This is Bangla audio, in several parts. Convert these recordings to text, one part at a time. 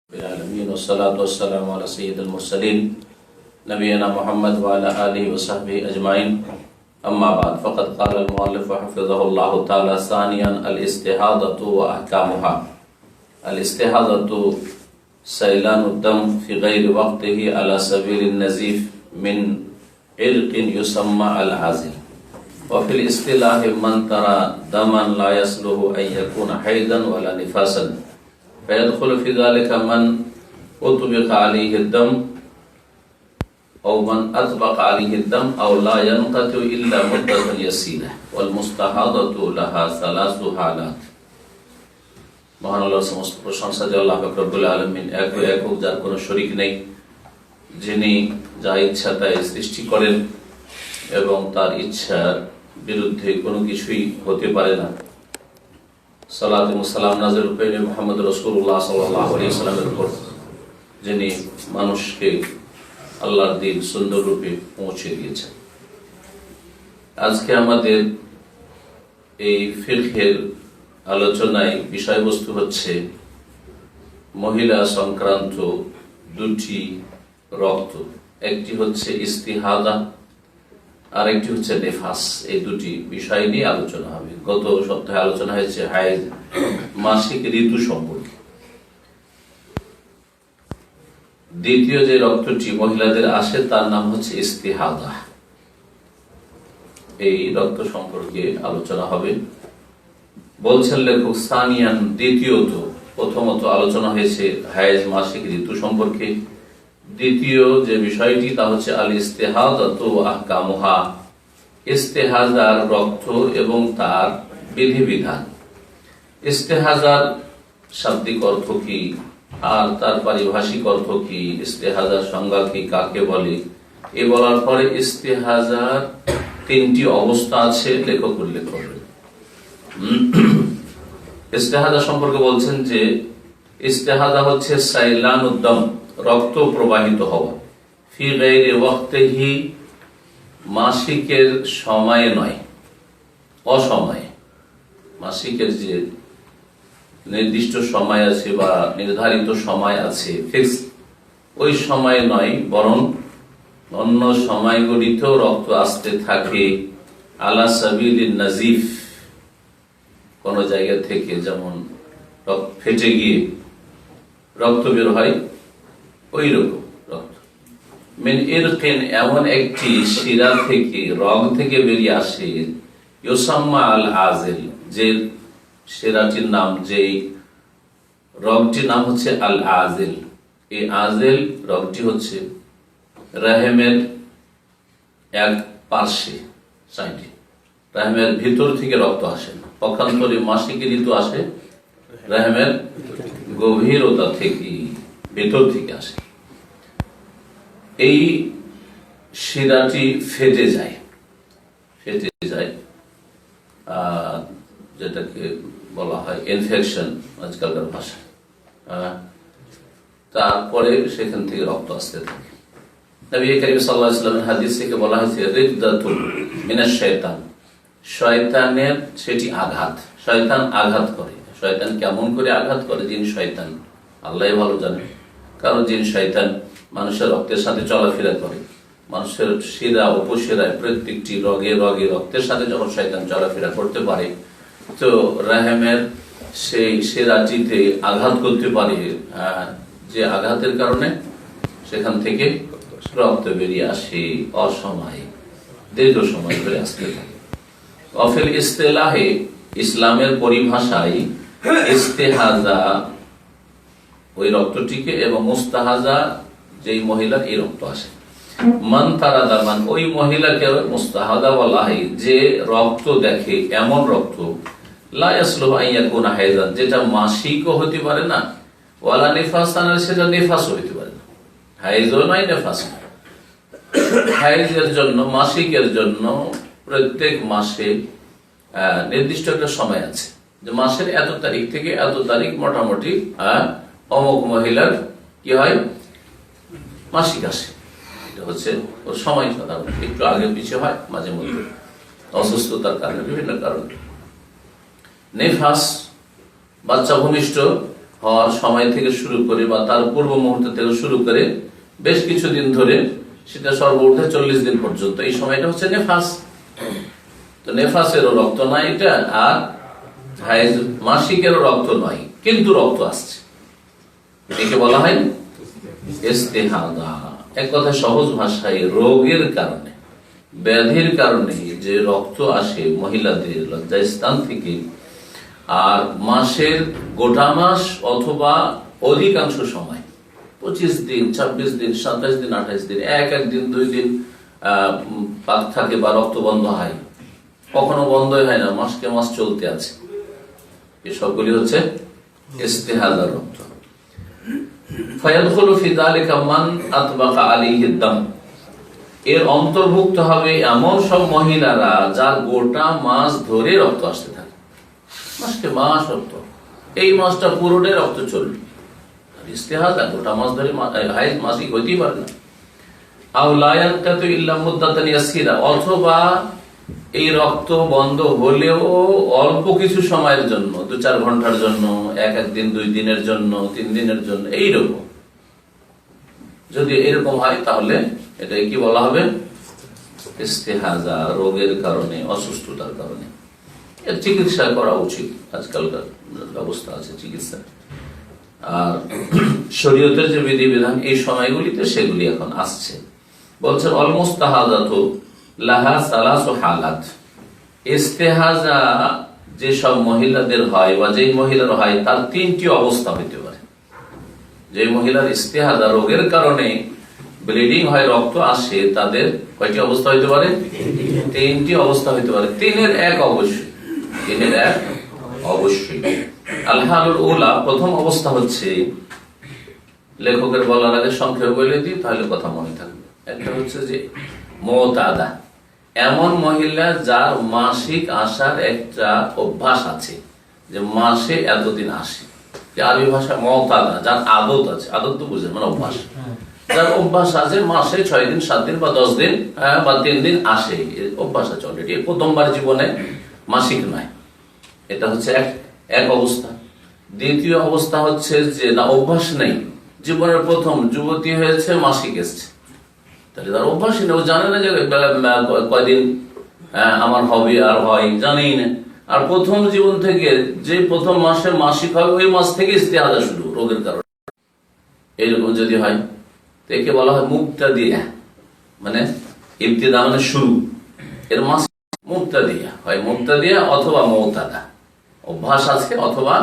العالمين والصلاة والسلام على سيد المرسلين نبينا محمد وعلى آله وصحبه أجمعين أما بعد فقد قال المؤلف حفظه الله تعالى ثانيا الاستحاضة وأحكامها. الاستحاضة سيلان الدم في غير وقته على سبيل النزيف من عرق يسمى العازل. وفي الاصطلاح من ترى دما لا يصلح أن يكون حيضا ولا نفاسا، فيدخل في ذلك من أطبق عليه الدم أو من أطبق عليه الدم أو لا ينقطع إلا مدة يسيرة. والمستحاضة لها ثلاث حالات. মহান আল্লাহর সমস্ত প্রশংসা যে আল্লাহ পাক রব্বুল আলামিন একক যার কোনো শরীক নেই, যিনি যা ইচ্ছা তাই সৃষ্টি করেন এবং তার ইচ্ছার বিরুদ্ধে কোনো কিছুই হতে পারে না। সালাত এবং সালাম নাযিল করেন মুহাম্মদ রাসূলুল্লাহ সাল্লাল্লাহু আলাইহি ওয়াসাল্লামের উপর, যিনি মানুষকে আল্লাহর দ্বীন সুন্দর রূপে পৌঁছে দিয়েছেন। আজকে আমাদের এই ফিকহের আলোচনায় বিষয়বস্তু হচ্ছে মহিলা সংক্রান্ত দুটি রক্ত, একটি হচ্ছে ইস্তিহাদা আর একটি হচ্ছে নেফাস। এই দুটি বিষয় নিয়ে আলোচনা হবে। গত সপ্তাহে আলোচনা হয়েছে হায়েজ মাসিক ঋতু সম্পর্কে। দ্বিতীয় যে রক্তটি মহিলাদের আসে তার নাম হচ্ছে ইস্তিহাদা। এই রক্ত সম্পর্কে আলোচনা হবে। বলছেন লেখক সানিয়ান, দ্বিতীয়ত, প্রথমত আলোচনা হয়েছে হায়েজ মাসিক ঋতু সম্পর্কে। দ্বিতীয় যে বিষয়টি তা হচ্ছে আল ইস্তিহাদাতু ওয়া আহকামুহা, ইস্তেহাজার রক্ত এবং তার বিধিবিধান। ইস্তেহাজার শাব্দিক অর্থ কি আর তার পারিভাষিক অর্থ কি, ইস্তেহাজার সংজ্ঞা কি, কাকে বলে, এ বলার পরে ইস্তেহাজার তিনটি অবস্থা আছে লেখক উল্লেখ করবেন। ইস্তেহাদা সম্পর্কে বলছেন যে ইস্তেহাদা হচ্ছে সাইলানুদ্দম, রক্ত প্রবাহিত হওয়া, ফি গায়রি ওয়াক্তিহি, মাসিকের সময়ে নয়, অসময়ে। মাসিকের যে নির্দিষ্ট সময় আছে বা নির্ধারিত সময় আছে ফিক্স, ওই সময় নয়, বরং অন্য সময়গুলিতেও রক্ত আসতে থাকে। আলা সাবিলিন নাজিফ, কোন জায়গা থেকে যেমন ফেটে গিয়ে রক্ত বের হয় ওই রকম রক্ত। মিন ইরকিন, এমন একটি শিরা থেকে, রগ থেকে বেরিয়ে আসে, ইউসাম্মা আল আজিল, যে শিরাটির নাম, যে রগটির নাম হচ্ছে আল আজিল। এই আজিল রগটি হচ্ছে রাহেমের এক পার্শ্বে, সাইডে, রাহেমের ভিতর থেকে রক্ত আসে না, পক্ষান্তরে মাসিক ঋতু আসে রাহেমের গভীরতা থেকে, ভেতর থেকে আসে। এই শিরাটি ফেটে যায়, যেটাকে বলা হয় ইনফেকশন আজকালকার ভাষায়। তারপরে সেখান থেকে রক্ত আসতে থাকে। নবী করিম সাল্লাল্লাহু আলাইহি ওয়াসাল্লামের হাদিস থেকে বলা হয়েছে রিদ্দাতুন মিনাশ শাইতান, শয়তানের সেটি আঘাত। শয়তান আঘাত করে। শয়তান কেমন করে আঘাত করে, যিনি শয়তান আল্লাহই ভালো জানে। কারণ যিনি শয়তান মানুষের রক্তের সাথে চলাফেরা করে, মানুষের শিরা উপশিরায় প্রত্যেকটি রগে রগে রক্তের সাথে যখন শয়তান চলাফেরা করতে পারে, তো রাহেমের সেই শিরাটিতে আঘাত করতে পারে, যে আঘাতের কারণে সেখান থেকে রক্ত বেরিয়ে আসে অসময়ে, দীর্ঘ সময় ধরে আসতে থাকে। অফিল ইস্তেলাহে, ইসলামের পরিভাষায় ইস্তেহাজা ওই রক্তটিকে, এবং মুস্তাহাজা যেই মহিলার এই রক্ত আসে। মান তারা দামান, ওই মহিলাকে মুস্তাহাদা বলা হয় যে রক্ত দেখে এমন রক্ত, লা ইয়াসলুহু আন ইয়াকুনা হায়জান, যেটা মাসিকও হতে পারে না, ওয়ালা নিফাসান, সেটা নিফাসও হতে পারে না। হাইজও নয়, নিফাস নয়। হাইজের জন্য, মাসিকের জন্য প্রত্যেক মাসে নির্দিষ্ট একটা সময় আছে, যে মাসের এত তারিখ থেকে এত তারিখ মোটামুটি অমুক মহিলার কি হয়, মাসিক আসে। এটা হচ্ছে ওর সময়, সাধারণত একটু আগে পিছিয়ে হয় মাঝে মধ্যে, অসুস্থতার কারণে, বিভিন্ন কারণে। নেফাস, বাচ্চা ভূমিষ্ঠ হওয়ার সময় থেকে শুরু করে বা তার পূর্ব মুহূর্ত থেকে শুরু করে বেশ কিছুদিন ধরে সেটা সর্বোচ্চ 40 দিন পর্যন্ত, এই সময়টা হচ্ছে নেফাস। তো নেফাসেরও রক্ত নয় এটা, আর হাইজ মাসিকেরও রক্ত নয়, কিন্তু রক্ত আসছে, একে বলা হয় ইস্তেহাদা। এক কথা সহজ ভাষায়, রোগের কারণে, ব্যাধির কারণে যে রক্ত আসে মহিলাদের লজ্জাস্থান থেকে, আর মাসের গোটা মাস অথবা অধিকাংশ সময় 25 দিন, 26 দিন, 27 দিন, 28 দিন, একদিন 2 দিন পাক থাকে বা রক্ত বন্ধ হয়, কখনো বন্ধই হয় না, মাসকে মাস চলতে আছে, এসবগুলি হচ্ছে ইস্তেহাদার রক্ত। ফায়াদখুলু ফি যালিকা মান আতবাকা আলাইহি দাম, এর অন্তর্ভুক্ত হবে এমন সব মহিলারা যার গোটা মাস ধরে রক্ত আসতে থাকে, মাসকে মাস রক্ত, এই মাসটা পুরোটাই রক্ত চলবে। ইস্তেহাদা গোটা মাস ধরে হাইজ মাসিক হইতেই পারে না। আও লা ইয়ানকাতু ইল্লা মুদ্দাতান ইয়াসিরা, অথবা এই রক্ত বন্ধ হলেও অল্প কিছু সময়ের জন্য, 2-4 ঘন্টার জন্য, এক দিন, 2 দিনের জন্য, 3 দিনের জন্য, এইরকম যদি এরকম হয় তাহলে এটাই কি বলা হবে? ইস্তেহাজা, রোগের কারণে, অসুস্থতার কারণে। এর চিকিৎসা করা উচিত, আজকালকার ব্যবস্থা আছে চিকিৎসা। আর শরীয়তের যে বিধিবিধান এই সময়গুলিতে সেগুলি এখন আসছে। বলছেন অল মুস্তাহাজাতু লাহা সালাসু হালাত, ইস্তেহাজা যে সব মহিলাদের হয় বা যেই মহিলার হয় তার 3টি অবস্থা হইতে পারে। যে মহিলার ইস্তেহাজা রোগের কারণে ব্লিডিং হয়, রক্ত আসে, তাদের কয়টি অবস্থা হইতে পারে? 3টি অবস্থা হইতে পারে। 3-এর 1 অবশ্যই, 3-এর 1 অবশ্যই। আল হালুল উলা, প্রথম অবস্থা হচ্ছে, লেখকের বলার আগে সংক্ষেপে বলে দিই তাহলে কথা মনে থাকবে। একটা হচ্ছে যে মুতাদা, এমন মহিলা যার মাসিক আসার একটা অভ্যাস আছে, যে মাসে এতদিন আসে, আরবি ভাষা মুতাদা, যার আদত আছে, আদত তো বুঝেন মানে অভ্যাস, যার অভ্যাস আছে মাসে 6 দিন, 7 দিন বা 10 দিন বা 3 দিন আসে, অভ্যাস আছে অলরেডি, প্রথমবার জীবনে মাসিক নয়, এটা হচ্ছে এক অবস্থা। দ্বিতীয় অবস্থা হচ্ছে যে না, অভ্যাস নেই, জীবনের প্রথম যুবতী হয়েছে, মাসিক এসছে, তাহলে তার অভ্যাসই নেই, ও জানে না যে কয়দিন আমার হবে আর হয়, জানেই না। আর প্রথম জীবন থেকে যে প্রথম মাসে মাসিক হবে, ওই মাস থেকে ইস্তেহাদা শুরু রোগের কারণে, এইরকম যদি হয় তো একে বলা হয় মুবতাদিয়া, মানে ইবতিদা মানে শুরু, এর মাস মুবতাদিয়া হয়, মুবতাদিয়া অথবা মুতাদা, অভ্যাস আছে অথবা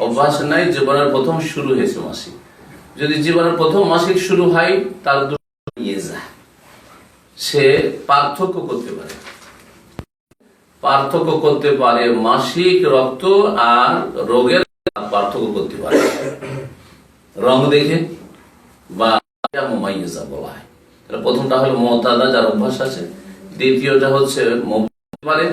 অভ্যাস নাই, জীবনের প্রথম শুরু হয়েছে মাসিক। যদি জীবনের প্রথম মাসিক শুরু হয়, তার সে পার্থক্য করতে পারে মাসিক রক্ত আর রোগের পার্থক্য করতে পারে রং দেখে, বা মুমাইয়িজা বলা হয়। প্রথমটা হলো মুতাদা, যার অভ্যাস আছে, দ্বিতীয়টা হচ্ছে পারে,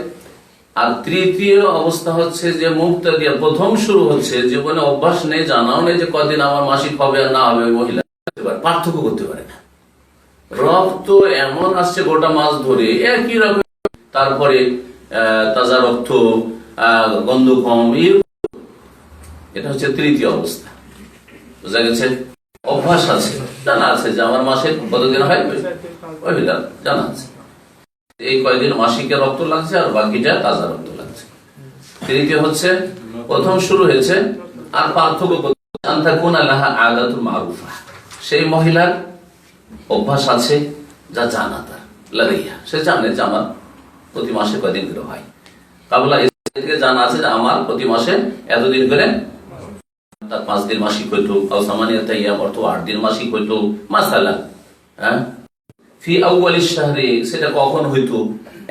আর তৃতীয় অবস্থা হচ্ছে যে মুবতাদিয়া, প্রথম শুরু হচ্ছে, জীবনে অভ্যাস নেই, জানাও নেই যে কদিন আমার মাসিক হবে আর না হবে, মহিলা পার্থক্য করতে পারে না, রক্ত এমন আসছে গোটা মাস ধরে একই রকম, তারপরে তাজা রক্ত, গন্ধ কম, এটা হচ্ছে তৃতীয় অবস্থা। বুঝা গেছে? অভ্যাস আছে, জানা আছে যে আমার মাসে কতদিন হয়, মহিলা জানা আছে এই কয়দিন মাসিকে রক্ত লাগছে আর বাকিটা তাজা রক্ত লাগছে। তৃতীয় হচ্ছে প্রথম শুরু হয়েছে, আর পার্থক্য আদাতুল মারুফা, সেই মহিলার অভ্যাস আছে, যা জানা তার লাগাইয়া, সে জানে যে আমার প্রতি মাসে কয়দিন করে হয়, কাবলা থেকে জানা আছে যে আমার প্রতি মাসে এতদিন করে, 5 দিন মাসিক হইতো, অথবা 8 দিন মাসিক হইতো, মাসালান ফি আউয়ালিশ শাহরি, সেটা কখন হইতো,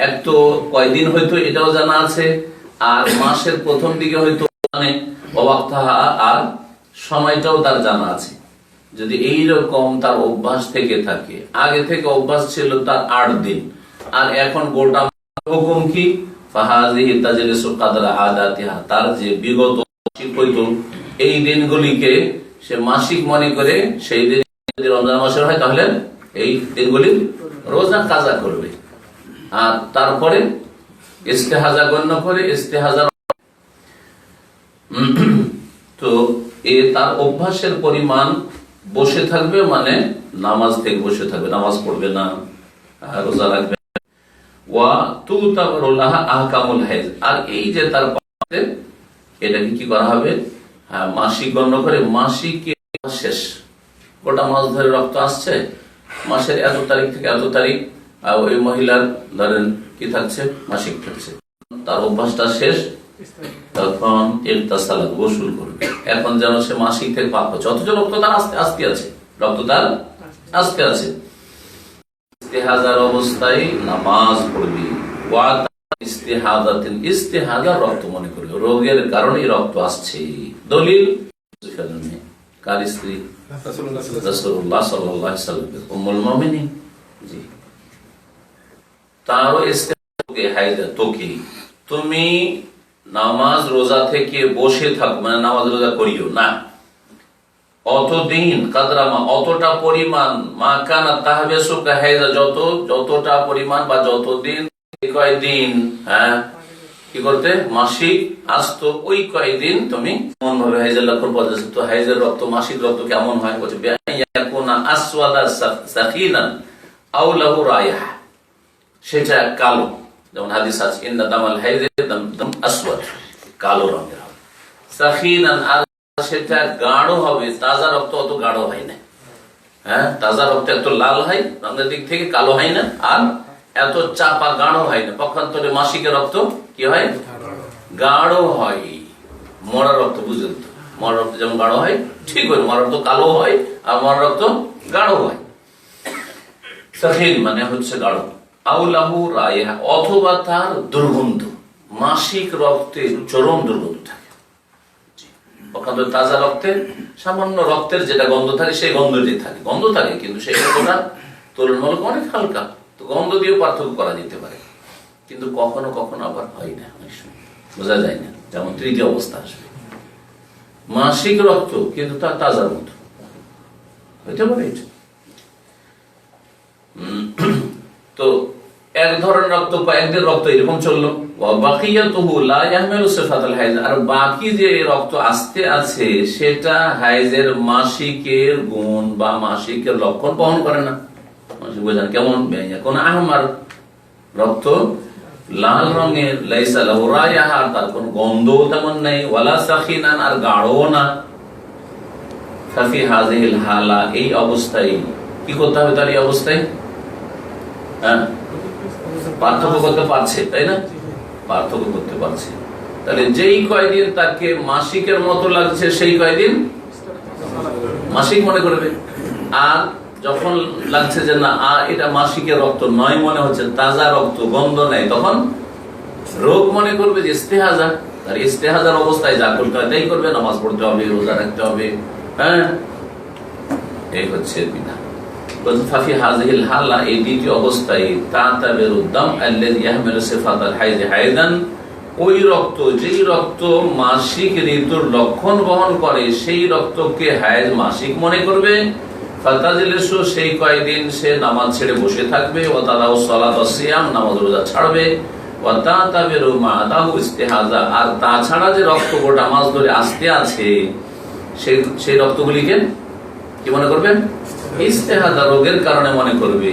এক তো কয়দিন হইতো এটাও জানা আছে, আর মাসের প্রথম দিকে হইতো, মানে আর সময়টাও তার জানা আছে। যদি এইরকম তার অভ্যাস থেকে থাকে, আগে থেকে অভ্যাস ছিল তার 8 দিন, আর এখন গোটা হুকুম কি, ফাহাযিহি তাজলিসু কাদরা আদাতিহা, তার যে বিগত মাসিক হইতো এই দিনগুলিকে সে মাসিক মনে করে, সেই দিন যদি রমজান মাসের হয় তাহলে এই দিনগুলি রোজা কাজা করবে, আর তারপরে ইস্তেহাজা গণ্য করে, ইস্তেহাজা তো তার অভ্যাসের পরিমাণ বসে থাকবে, মানে নামাজ থেকে বসে থাকবে, নামাজ পড়বে না, রোজা রাখবে। ওয়া তুতাবারু লাহা আহকামুল হাইজ, আর এই যে তার এটাকে কি করা হবে, মাসিক গণ্য করে। মাসিকের শেষ, গোটা মাস ধরে রক্ত আসছে, মাসের এত তারিখ থেকে এত তারিখ ওই মহিলার ধরেন কি থাকছে, মাসিক থাকছে, তার অভ্যাসটা শেষ, তখন ইগতাসালাত, গোসল করবে। এখন যেন সে মাসিক থেকে পাক হচ্ছে, অথচ রক্ত তার আস্তে আছে, রক্ত তার আস্তে আছে। ইস্তেহাজার অবস্থায় নামাজ পড়বে। ওয়া ইস্তেহাদাতিন, ইস্তেহাজা রক্ত মনে করবে, রোগের কারণে রক্ত আসছে। দলিল কার স্ত্রী? রাসূলুল্লাহ সাল্লাল্লাহু আলাইহি ওয়াসাল্লাম, উম্মুল মুমিনিন। জি, তারও ইস্তেহাজা হায়দা তোকে, তুমি নামাজ রোজা থেকে বসে থাকো, মানে নামাজ রোজা করিও না অতদিন, কাদরামা অতটা পরিমাণ, মা কানা তাহবেসুকা হায়দা, যতটা পরিমাণ বা যতদিন, কয়দিন কি করতে মাসিক আসতো, ওই কয়দিন তুমি এমন ভাবে হাইজের লক্ষণ পদ্ধতি। তো হাইজের রক্ত, মাসিক রক্ত কেমন হয় বলছে, আসওয়াদা সাকিনান আও লাহু রায়হা, সেটা কালো, যেমন হাদিস আছে ইন্না দামাল হাইজে দাম আসওয়াদ, কালো রঙের হবে। সাকিনান, আর সেটা গাঢ় হবে, তাজা রক্ত অত গাঢ় হয় না। তাজা রক্ত এত লাল হয় রঙের দিক থেকে, কালো হয় না, আর এত চাপা গাঢ় হয় না। পক্ষান্তরে মাসিকের রক্ত কি হয়, গাঢ় হয়। মরা রক্ত বুঝলেন তো, মরা রক্ত যেমন গাঢ় হয়, ঠিক হয়, মরা রক্ত কালো হয় আর মরা রক্ত গাঢ় হয়। সাকিন মানে হচ্ছে গাঢ়। আও লাহু রায়হা, অথবা তার দুর্গন্ধ, মাসিক রক্তে চরম দুর্গন্ধ থাকে। পক্ষান্তরে তাজা রক্তে সামান্য রক্তের যেটা গন্ধ থাকে, সেই গন্ধটাই থাকে, গন্ধ থাকে, কিন্তু সেই গন্ধটা তুলনামূলক অনেক হালকা, তো গন্ধ দিয়েও পার্থক্য করা যেতে পারে, কিন্তু কখনো কখনো আবার হয় না, অনেক সময় বোঝা যায় না। যেমন তৃতীয় অবস্থা আসবে, মাসিক রক্ত কিন্তু তার তাজার মতো হইতে পারে। তো এক ধরনের রক্ত, কয়েকদিন রক্ত এরকম চললো, আর বাকি যে রক্ত আসতে আছে সেটা হাইজের মাসিকের গুণ বা মাসিকের লক্ষণ বহন করে না। মাসিক বোঝান কেমন, কোন আহমার রক্ত লাল রঙের, লাইসা লাহু রায়হা, তার কোন গন্ধ তেমন নেই, ওয়ালা সাখিনান, আর গাঢ় না। ফাফি হাযিহিল হালা, এই অবস্থায় কি করতে হবে? তার এই অবস্থায় পার্থক্য করতে পারছে, তাই না? পার্থক্য করতে পারছে। তাহলে যেই কয়দিন তাকে মাসিকের মতো লাগছে, সেই কয়দিন মাসিক মনে করবে। আর যখন লাগছে যে না এটা মাসিকের রক্ত নয়, মনে হচ্ছে তাজা রক্ত, গন্ধ নেই, তখন রোগ মনে করবে যে ইস্তেহাজা। আর ইস্তেহাজার অবস্থায় যা করতে হয় তাই করবে, নামাজ পড়তে হবে, রোজা রাখতে হবে। এই হচ্ছে বিধান। ফাফি হাযিহিল হালা, এই দ্বিতীয় অবস্থায় তাতাবিরু দাম আল্লাযী ইয়াহমিলু সিফাতাল হাইজ হাইদান, ওই রক্ত, যেই রক্ত মাসিক ঋতুর লক্ষণ বহন করে, সেই রক্তকে হাইজ মাসিক মনে করবে। ফাতাজলিসু, সেই কয়দিন সে নামাজ ছেড়ে বসে থাকবে। ওয়া তাদাউ সালাত ওয়া সিয়াম, নামাজ রোজা ছাড়বে। ওয়া তাতাবিরু মা'দাহু ইস্তিহাজা, আর তাছাড়া যে রক্ত গোটা মাস ধরে আসতে আছে, সেই রক্তগুলিকে কি মনে করবেন? ইস্তেহাজা, রোগের কারণে মনে করবে।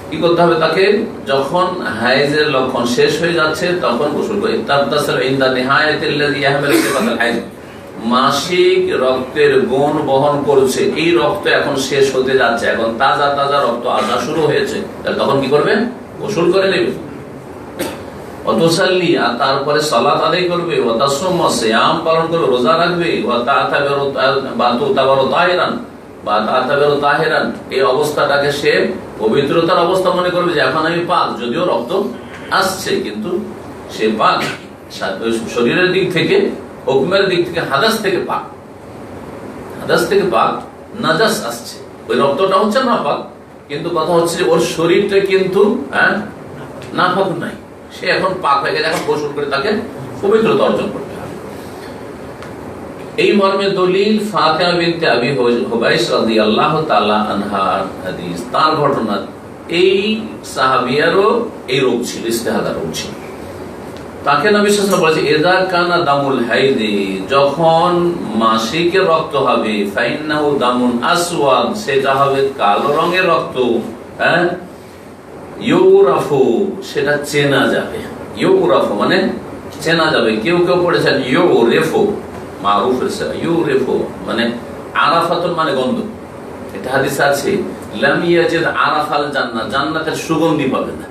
কি করতে হবে তাকে? যখন হাইজের লক্ষণ শেষ হয়ে যাচ্ছে তখন গোসল করে। তাবতাসিল ইনদা নিহায়াতিল্লাযী ইয়াহমিলু সিফাতাল হাইজ, মাসিক রক্তের গুণ বহন করছে, এই রক্ত এখন শেষ হতে যাচ্ছে, এখন তাজা তাজা রক্ত আসা শুরু হয়েছে, তখন কি করবেন? গোসল করে নেবে। ওয়াতুসাল্লি, আর তারপরে সালাত আদায় করবে। ওয়াতাসুম, সিয়াম পালন করবে, রোজা রাখবে। ওয়াতাতাবিরু বাতুতাবারু তাহিরান, বা তাতাবিরু তাহিরান, এই অবস্থাটাকে সে পবিত্রতার অবস্থা মনে করবে, যে এখন আমি পাক, যদিও রক্ত আসছে কিন্তু সে পাক, শরীরের দিক থেকে, হুকমের দিক থেকে, হাদাস থেকে পাক। হাদাস থেকে পাক, নাজাস আসছে, ওই রক্তটা হচ্ছে না পাক, কিন্তু কথা হচ্ছে যে ওর শরীরটা কিন্তু না পাক নাই, সে এখন পাক হয়ে গেছে, এখন গোসল করে তাকে পবিত্রতা অর্জন করতে হবে। এই মর্মে দলিল ফাতিমা বিনতে আবি হুবাইস রাদিয়াল্লাহু তাআলা আনহার হাদিস, তার ঘটনা। এই সাহাবিয়ারও এই রোগ ছিল, ইস্তেহাজা রোগ ছিল। তাকে নবী সাল্লাল্লাহু আলাইহি ওয়াসাল্লাম বলেছে ইযা কানা দামুল হাইদি, যখন মাসিকের রক্ত হবে, ফাইন্নাহু দামুন আসওয়াদ, সেটা হবে কালো রঙের রক্ত। হ্যাঁ, ইউরাফু, সেটা চেনা যাবে। ইউরাফু মানে চেনা যাবে। কেউ কেউ পড়েছেন ইউরেফু, মারুফের সাথে ইউরেফু মানে আরাফাতুন মানে গন্ধ। এটা হাদিস আছে, লাম ইয়াজিদ আরাফাল জান্নাত, জান্নাতের সুগন্ধি পাবে না,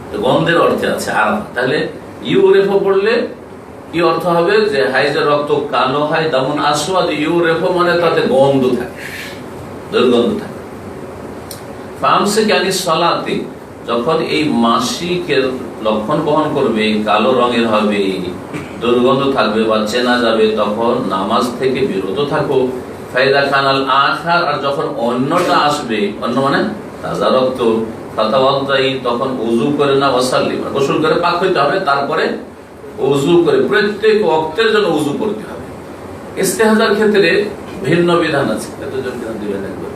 তো গন্ধের অর্থে আছে আরাফা। তাহলে ইউরেফু পড়লে কি অর্থ হবে? যে হাইজের রক্ত কালো হয়, দামুন আসওয়াদ, ইউরেফু মানে তাতে গন্ধ থাকে, দুর্গন্ধ থাকে। ফামসিক আনিস সালাতি, যখন এই মাসিকের লক্ষণ বহন করবে, কালো রঙের হবে, দুর্গন্ধ থাকবে বা চেনা যাবে, তখন নামাজ থেকে বিরত থাকো। ফাইদা কানাল আখার, আর যখন অন্যটা আসবে, অন্য মানে তাজা রক্ত, ফাতাওয়াদ্দাই, তখন ওযু করে না, ওয়াসাল্লি গোসল করে পাক হইতে হবে, তারপরে ওযু করে প্রত্যেক ওয়াক্তের জন্য ওযু করতে হবে। ইস্তেহাজার ক্ষেত্রে ভিন্ন বিধান আছে। কতজন বিধান দিবেন একবার?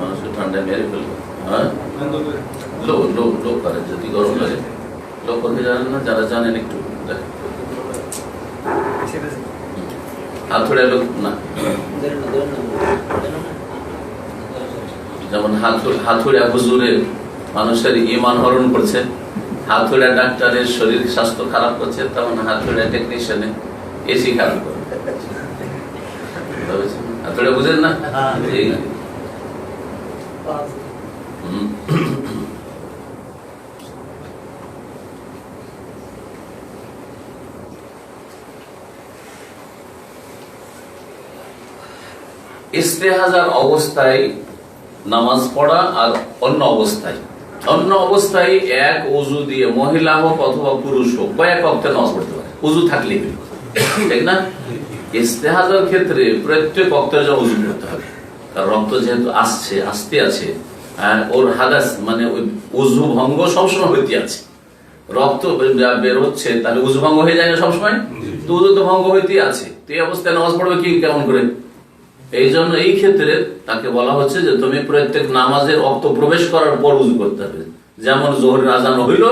মানুষের ঠান্ডা মেরে ফেলবে। হ্যাঁ, লো লো লো করে, যদি গরম লাগে লো করতে জানেন না, যারা জানেন একটু হাতুড়ে লোক না, যেমন হাতুড়া হুজুরের মানুষের ইমান হরণ করছে, হাতুড়া ডাক্তারের শরীর স্বাস্থ্য খারাপ করছে, তেমন হাতুড়া টেকনিশিয়ানে এসি খারাপ করে। হাতুড়া বুঝেন না? ইস্তেহাজার অবস্থায় নামাজ পড়া আর অন্য অবস্থায় এক ওযু দিয়ে, মহিলা হোক অথবা পুরুষ হোক, কয়েক ওয়াক্তে নামাজ পড়তে পারে, ওযু থাকলেই, ঠিক না? ইস্তেহাজার ক্ষেত্রে প্রত্যেক ওয়াক্তের জন্য ওযু করতে হবে, কারণ রক্ত যেহেতু আসতে আছে, ওর হাদাস মানে ওই ওযু ভঙ্গ সবসময় হইতে আছে। রক্ত বের হচ্ছে, তাহলে ওযু ভঙ্গ হয়ে যায় না সবসময়? তো ওযু তো ভঙ্গ হইতে আছে, তো এই অবস্থায় নামাজ পড়বে কি কেমন করে? এই জন্য এই ক্ষেত্রে তাকে বলা হচ্ছে যে তুমি প্রত্যেক নামাজের ওয়াক্ত প্রবেশ করার পর উযু করতে হবে। যেমন যোহরের আযান হইল,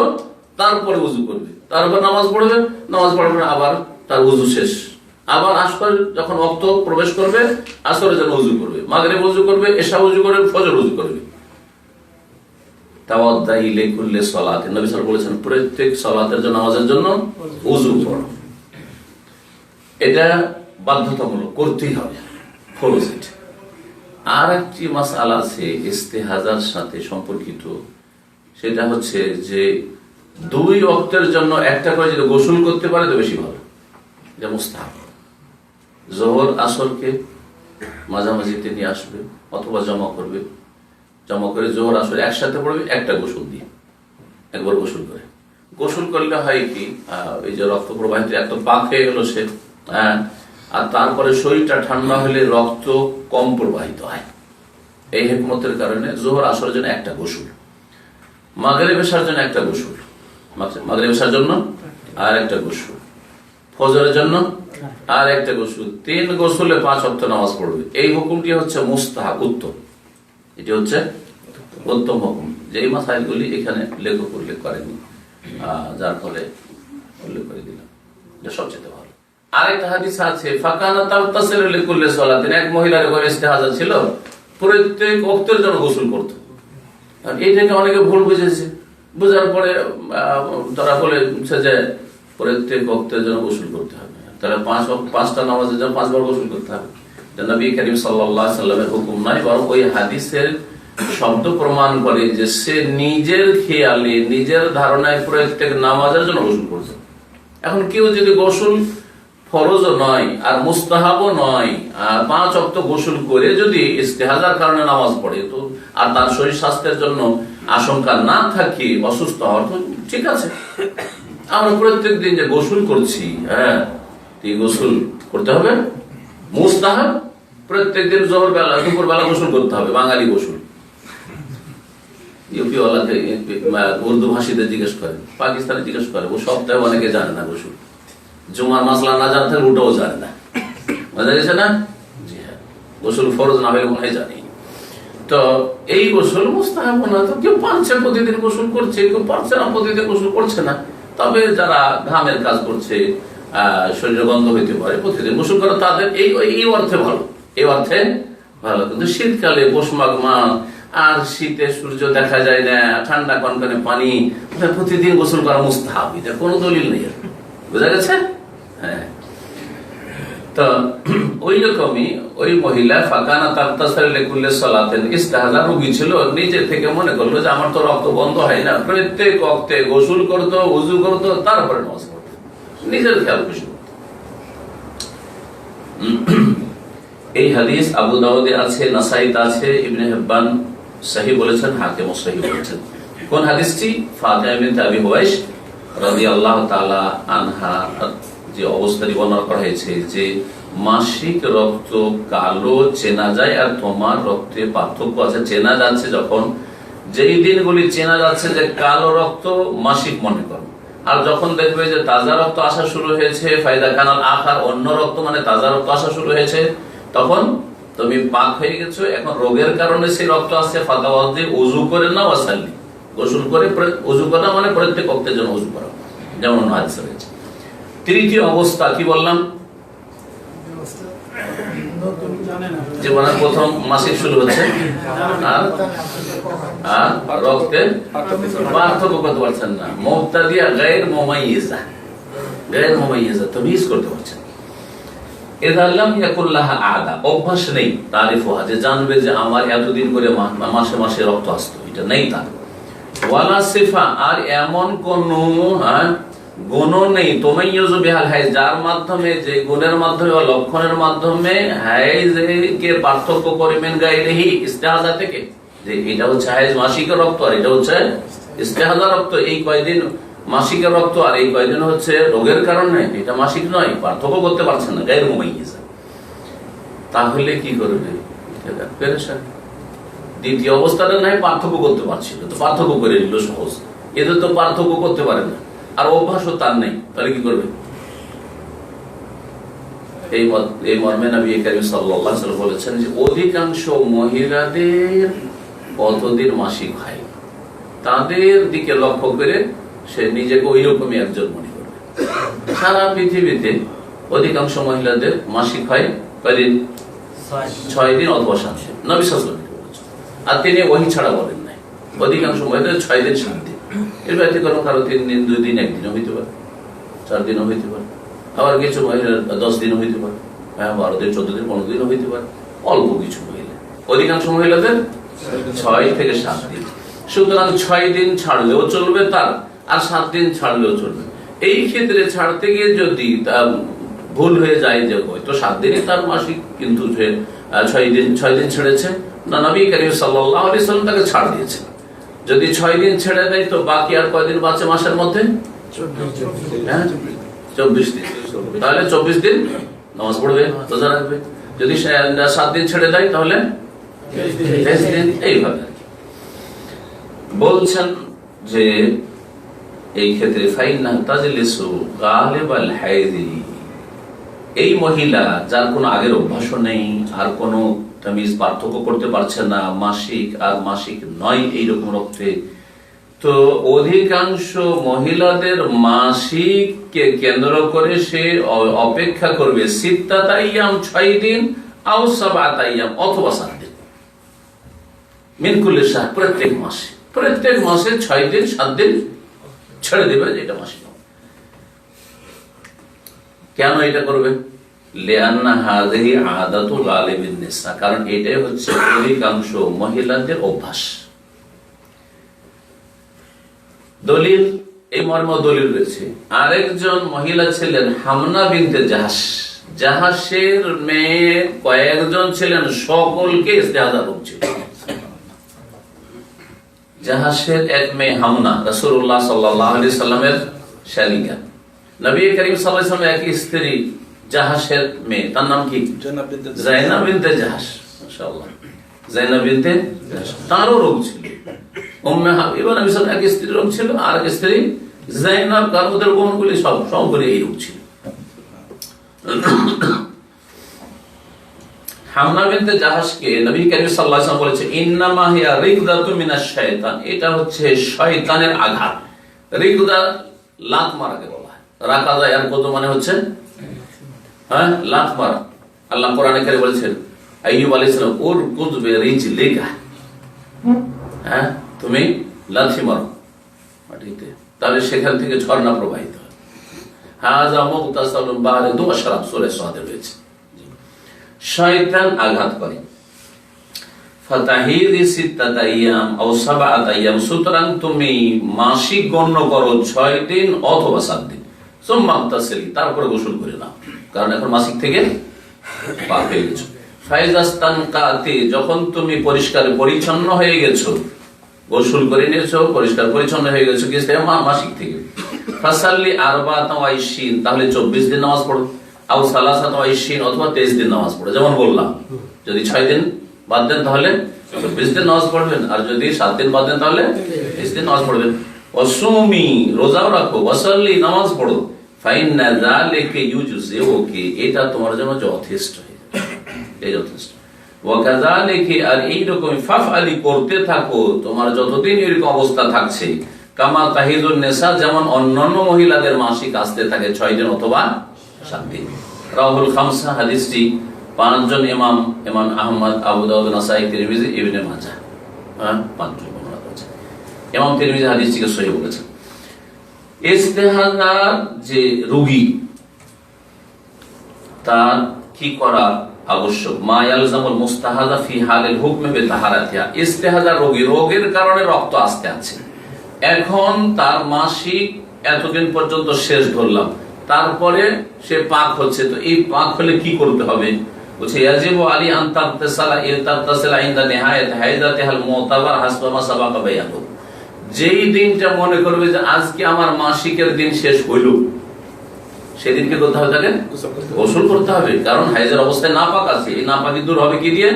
তারপরে উযু করবে, তারপর নামাজ পড়বে, নামাজ পড়ার পর আবার তার উযু শেষ, আবার আসর যখন ওয়াক্ত প্রবেশ করবে, আসরের জন্য উযু করবে, মাগরিব উযু করবে, এশা উযু করবে, ফজর উযু করবে। তাওয়াদ্দাই লিকুল্লি সালাত, নবী সাল্লাল্লাহু আলাইহি ওয়াসাল্লাম বলেছেন প্রত্যেক সালাতের জন্য, নামাজের জন্য উযু করো। এটা বাধ্যতামূলক, করতেই হবে, ফরজ। আর একটি মাসআলা আছে ইস্তেহাজার সাথে সম্পর্কিত, সেটা হচ্ছে যে দুই ওয়াক্তের জন্য একটা করে যদি গোসল করতে পারে তো বেশি ভালো, এটা মুস্তাহাব। যোহর আসরকে মাঝামাঝিতে নিয়ে আসবে অথবা জমা করে যোহর আসর একসাথে পড়বে, একটা গোসল দিয়ে, একবার গোসল করে। গোসল করলে হয় কি, এই যে রক্ত প্রবাহিত এত পাক হয়ে গেল সে, আর তারপরে শরীরটা ঠান্ডা হলে রক্ত কম প্রবাহিত হয়। এই হিকমতের কারণে যোহর আসরের জন্য একটা গোসল, মাগরিব এশার জন্য একটা গোসল, মাগরিব এশার জন্য আর একটা গোসল, ফজরের জন্য আর একটা গোসল, 3 গোসলে 5 ওয়াক্ত নামাজ পড়বে। এই হুকুমটি হচ্ছে মুস্তাহাব, উত্তম। এটি হচ্ছে উত্তম হুকুম। যে এই মাসাইলগুলি এখানে লেখক উল্লেখ করেনি, যার ফলে উল্লেখ করে দিলাম, এটা সবচেয়ে ভালো। আরেকটা হাদিস আছে, ফাকানা তাগতাসিলু লিকুল্লি সালাতিন, এক মহিলার ঘরে ইস্তেহাজা ছিল, প্রত্যেক ওয়াক্তের জন্য গোসল করত। আর এইটাকে অনেকে ভুল বুঝেছে, বোঝার পরে তারা বলেছে যে প্রত্যেক ওয়াক্তের জন্য গোসল করতে হবে, তাহলে 5টা নামাজের জন্য 5 বার গোসল করতে হবে। নবী করিম সাল্লাল্লাহু আলাইহি ওয়াসাল্লামের হুকুম নয়, বরং ওই হাদিসের শব্দ প্রমাণ করে যে সে নিজের খেয়ালে, নিজের ধারণায় প্রত্যেক নামাজের জন্য গোসল করছে। এখন কেউ যদি গোসল ফরজও নয় আর মুস্তাহাবও নয়, আর 5 ওয়াক্ত গোসল করে যদি ইস্তেহাজার কারণে নামাজ পড়ে, তো আর তার শরীর স্বাস্থ্যের জন্য আশঙ্কা না থাকে, অসুস্থ হওয়ার, তো ঠিক আছে। আমরা প্রত্যেক দিন যে গোসল করছি, এই গোসল করতে হবে মুস্তাহাব। প্রত্যেক দিন জোহর বেলা, দুপুর বেলা গোসল করতে হবে, বাঙালি গোসল। ইউপিওয়ালাকে, উর্দু ভাষীদের জিজ্ঞেস করে, পাকিস্তানে জিজ্ঞেস করে, ও সপ্তাহে অনেকে জানে না গোসল, জুমার মাসলা না জানা থাকে, ওটাও জানে না, বোঝা গেছে না? জি হ্যাঁ, গোসল ফরজ না হলে মনে হয় জানি। তো এই গোসল মুস্তাহাব না, তো কেউ পারছে প্রতিদিন গোসল করছে, কেউ পারছে না প্রতিদিন গোসল করছে না, তবে যারা ঘামের কাজ করছে, শরীরে গন্ধ হইতে পারে, প্রতিদিন গোসল করা তাদের এই অর্থে ভালো, এই অর্থে ভালো। কিন্তু শীতকালে পৌষ মাঘ মাস, আর শীতে সূর্য দেখা যায় না, ঠান্ডা কনকনে পানি, প্রতিদিন গোসল করা মুস্তাহাব, এটা কোনো দলিল নেই। বুঝা গেছে? হ্যাঁ। তো ওই রকমই ওই মহিলা ফাকানা তাগতাসিলু কুল্লি সালাতিন, ইস্তেহাজা রোগী ছিল, নিজে থেকে মনে করলো যে আমার তো রক্ত বন্ধ হয় না, প্রত্যেক ওয়াক্তে গোসল করতো, ওযু করতো, তারপরে নামাজ পড়তো, নিজের খেয়াল খুশি। এই হাদিস আবু দাউদে আছে, নাসাইতে আছে, ইবনে হিব্বান সহিহ বলেছেন, হাকিমও সহিহ বলেছেন। কোন হাদিসটি? ফাতিমা বিনতে আবি হুবাইশ রাদিয়াল্লাহু তাআলা আনহা যে অবস্থাটি বর্ণনা করা হয়েছে যে মাসিক রক্ত কালো চেনা যায় আর তোমার রক্তে পার্থক্য আছে। চেনা যাচ্ছে যখন, যেই দিনগুলি চেনা যাচ্ছে যে কালো রক্ত মাসিক মনে করো, আর যখন দেখবে যে তাজা রক্ত আসা শুরু হয়েছে, ফায়দা কানাল আখার, অন্য রক্ত মানে তাজা রক্ত আসা শুরু হয়েছে, তখন তুমি পাক হয়ে গেছো। এখন রোগের কারণে সেই রক্ত আসছে, ফাতাওয়াজ্জি, ওযু করে নাও, ওয়াসাল্লি, গোসল করে ওযু করা মানে প্রত্যেক ওয়াক্তের জন্য ওযু করা, যেমন হাদিসে রয়েছে। তৃতীয় অবস্থা কি বললাম? জীবনের প্রথম মাসিক শুরু হচ্ছে আর রক্তে পার্থক্য করতে পারছেন না, মুবতাদিয়া গায়র মুমাইয়িজা, গায়র মুমাইয়িজা তামিজ করতে পারছেন। ইযা লাম ইয়াকুল লাহা আদা, অভ্যাস নেই, তারিফুহা, যে জানবে যে আমার এতদিন করে মাসে মাসে রক্ত আসতো, এটা নেই তার। ওয়ালা সিফা, আর এমন কোন গুণ নেই, তুমাইয়িজু বিহাল হাইজ, যার মাধ্যমে, যে গুণের মাধ্যমে বা লক্ষণের মাধ্যমে হাইজকে পার্থক্য করে মিন গায়রিহি, ইস্তেহাজা থেকে, যে এটা হচ্ছে হাইজ মাসিকের রক্ত আর এটা হচ্ছে ইস্তেহাজা রক্ত, এই কয়দিন মাসিকের রক্ত আর এই কয়দিন হচ্ছে রোগের কারণে, এটা মাসিক নয়, পার্থক্য করতে পারছেন না, গায়র মুমাইয়িজা। তাহলে কি করবে? পেরেশান। দ্বিতীয় অবস্থাটা নাই, পার্থক্য করতে পারছিল, তো পার্থক্য করে নিল সহজ। এদের তো পার্থক্য করতে পারে না, আর অভ্যাসও তার নেই, তাহলে কি করবে? এই মর্মে নবী করিম সাল্লাল্লাহু আলাইহি ওয়াসাল্লাম বলেছেন যে অধিকাংশ মহিলাদের কতদিন মাসিক হয়, তাদের দিকে লক্ষ্য করে সে নিজেকে ওই রকমই একজন মনে করবে। সারা পৃথিবীতে অধিকাংশ মহিলাদের মাসিক হয় কয়দিন? 6 দিন অথবা 7 দিন, নবী সাল্লাল্লাহু আলাইহি ওয়াসাল্লাম বলেছেন। আর তিনি ওহী ছাড়া বলেন নাই, অধিকাংশ মহিলাদের 6 দিন 7 দিন, এর ব্যতীত কারো 3 দিন 2 দিন 1 দিনও হইতে পারে, 4 দিনও হইতে পারে, আবার কিছু মহিলার 10 দিনও হইতে পারে, 12 দিন 14 দিন 15 দিনও হইতে পারে, অল্প কিছু মহিলা। অধিকাংশ মহিলাদের 6 থেকে 7 দিন। সুতরাং 6 দিন ছাড়লেও চলবে তার, আর 7 দিন ছাড়লেও চলবে। এই ক্ষেত্রে ছাড়তে গিয়ে যদি ভুল হয়ে যায় যে হয়তো 7 দিনই তার মাসিক, কিন্তু 6 দিন ছেড়েছে না, নবী করিম সাল্লাল্লাহু আলাইহি ওয়াসাল্লাম তাকে ছাড় দিয়েছে। যদি 6 দিন ছেড়ে দেয় তো বাকি আর কয়দিন বাঁচে মাসের মধ্যে? 24 দিন। তাহলে 24 দিন নামাজ পড়বে, রোজা রাখবে। যদি 7 দিন ছেড়ে দেয় তাহলে 23 দিন। এইভাবে বলছেন যে এই ক্ষেত্রে ফাইন্না তাজলিসু গালিবাল হাইদি, এই মহিলা যার কোনো আগের অভ্যাস নেই, আর কোনো তামিজ পার্থক্য করতে পারছে না মাসিক আর মাসিক নয় এইরকম রক্তে, তো অধিকাংশ মহিলাদের মাসিককে কেন্দ্র করে সে অপেক্ষা করবে 6 আইয়াম, 6 দিন, আও 7 আইয়াম, অথবা 7 দিন, মিন কুল্লি শাহর, প্রত্যেক মাসে 6 দিন 7 দিন ছেড়ে দেবে, এটা মাসিক। কেন এটা করবে? লিআন্না হাযিহি আদাতু গালিবিন নিসা, কারণ এটাই হচ্ছে অধিকাংশ মহিলাদের অভ্যাস। দলিল, এই মর্ম দলিল রয়েছে। আরেকজন মহিলা ছিলেন হামনা বিনতে জাহাশ, জাহাশের মেয়ে কয়েকজন ছিলেন, সকলকে ইস্তেহাজা রোগ ছিল। জাহাশের এক মেয়ে হামনা, রাসূলুল্লাহ সাল্লাল্লাহু আলাইহি সাল্লামের শালিকা, নবী করিম সাল্লাল্লাহু আলাইহি ওয়াসাল্লামের এক স্ত্রী জাহাশের মেয়ে, তার নাম কি? যায়নাব বিনতে জাহাশ। মাশাআল্লাহ, যায়নাব বিনতে জাহাশ, তারও রোগ ছিল। উম্মে হাবিবা নবী সাল্লাল্লাহু আলাইহি ওয়াসাল্লাম এক স্ত্রী রোগ ছিল, আর এক স্ত্রী যায়নাব, কারণদের বোনগুলি সব করে এই রোগ ছিল। হামনা বিনতে জাহাশকে নবী করিম সাল্লাল্লাহু আলাইহি ওয়াসাল্লাম বলেছে ইন্নামা হিয়া রিকদাতুন মিনাশ শাইতান, এটা হচ্ছে শয়তানের আঘাত। রিকদা লাত মারাকে বলা হয়। রাকাজা এর কত মানে হচ্ছে লাত মারা। আল্লাহ কোরআনে কারিমে বলেছেন আইয়ুব আলাইহিস সালাম উরকুদ বিরিজলিকা, তুমি লাথি মারো মাটিতে, তাহলে সেখান থেকে ঝর্ণা প্রবাহিত হয়। হাযা মুগতাসালুন বারিদুন ওয়া শারাব, সূরা সাদে রয়েছে। শয়তান আঘাত করে। ফাতাহিদি সিত্তাতা আইয়াম আও সাবআতা আইয়াম, সুতরাং তুমি মাসিক গণ্য করো 6 দিন অথবা 7 দিন। সুম্মা তাসলি, তারপরে গোসল করে নাও, কারণ এখন মাসিক থেকে পার হয়ে গেছো। ফাইজাস্তানকাতি, যখন তুমি পরিষ্কার পরিচ্ছন্ন হয়ে গেছো, গোসল করে নিয়েছো, পরিষ্কার পরিচ্ছন্ন হয়ে গেছো কিসে মাসিক থেকে, ফাসাল্লি আরবাআতা ওয়া 20, তাহলে 24 দিন নামাজ পড়ো, আও সালাসাতা ওয়া 20, অথবা 23 দিন নামাজ পড়ো। যেমন বললাম, যদি 6 দিন বাদ দেন তাহলে 24 দিন নামাজ পড়বেন, আর যদি 7 দিন বাদ দেন তাহলে 23 দিন নামাজ পড়বেন। ওয়াসুমি, রোজাও রাখো, ওয়াসাল্লি, নামাজ পড়ো, ফাইন্না যালিকা ইউজজিউকি, এটা তোমার জন্য যথেষ্ট, এই যথেষ্ট। ওয়াকাযালিকা, আর এইরকম ফাফআলি, করতে থাকো, তোমার যতদিন এরকম অবস্থা থাকছে, কামা তাহিদুন নিসা, যেমন অন্যান্য মহিলাদের মাসিক আসতে থাকে 6 দিন অথবা 7 দিন। রাহুল খামসা, হাদিসটি 5 জন ইমাম, ইমাম আহমদ, আবু দাউদ, নাসাই, তিরমিজি, ইবনে মাজাহ, 5 জন বর্ণনা করেছেন। ইমাম তিরমিজি হাদিসটিকে সহিহ বলেছেন। ইস্তেহাজার যে রোগী, তার কি করা আবশ্যক? মা ইয়ালজামুল মুস্তাহাজা ফি হালিল হুকমি বিতাহারাতিহা, ইস্তেহাজার রোগী, রোগের কারণে রক্ত আসতে আছে, এখন তার মাসিক এতদিন পর্যন্ত শেষ ধরলাম, তারপরে সে পাক হচ্ছে, তো এই পাক হলে কি করতে হবে? বলছে ইয়াজিবু আলী আন তাগতাসিলা ইনদা নিহায়াত হাইদাতিহাল মুতাবার হাসবা মা সাবাকা বায়ানু, যেই দিনটা মনে করবে যে আজকে আমার মাসিকের দিন শেষ হইল, সেদিনকে করতে হবে, তাকে গোসল করতে হবে, কারণ হাইজের অবস্থায় নাপাক আছে। এই নাপাকি দূর হবে কি দিয়ে?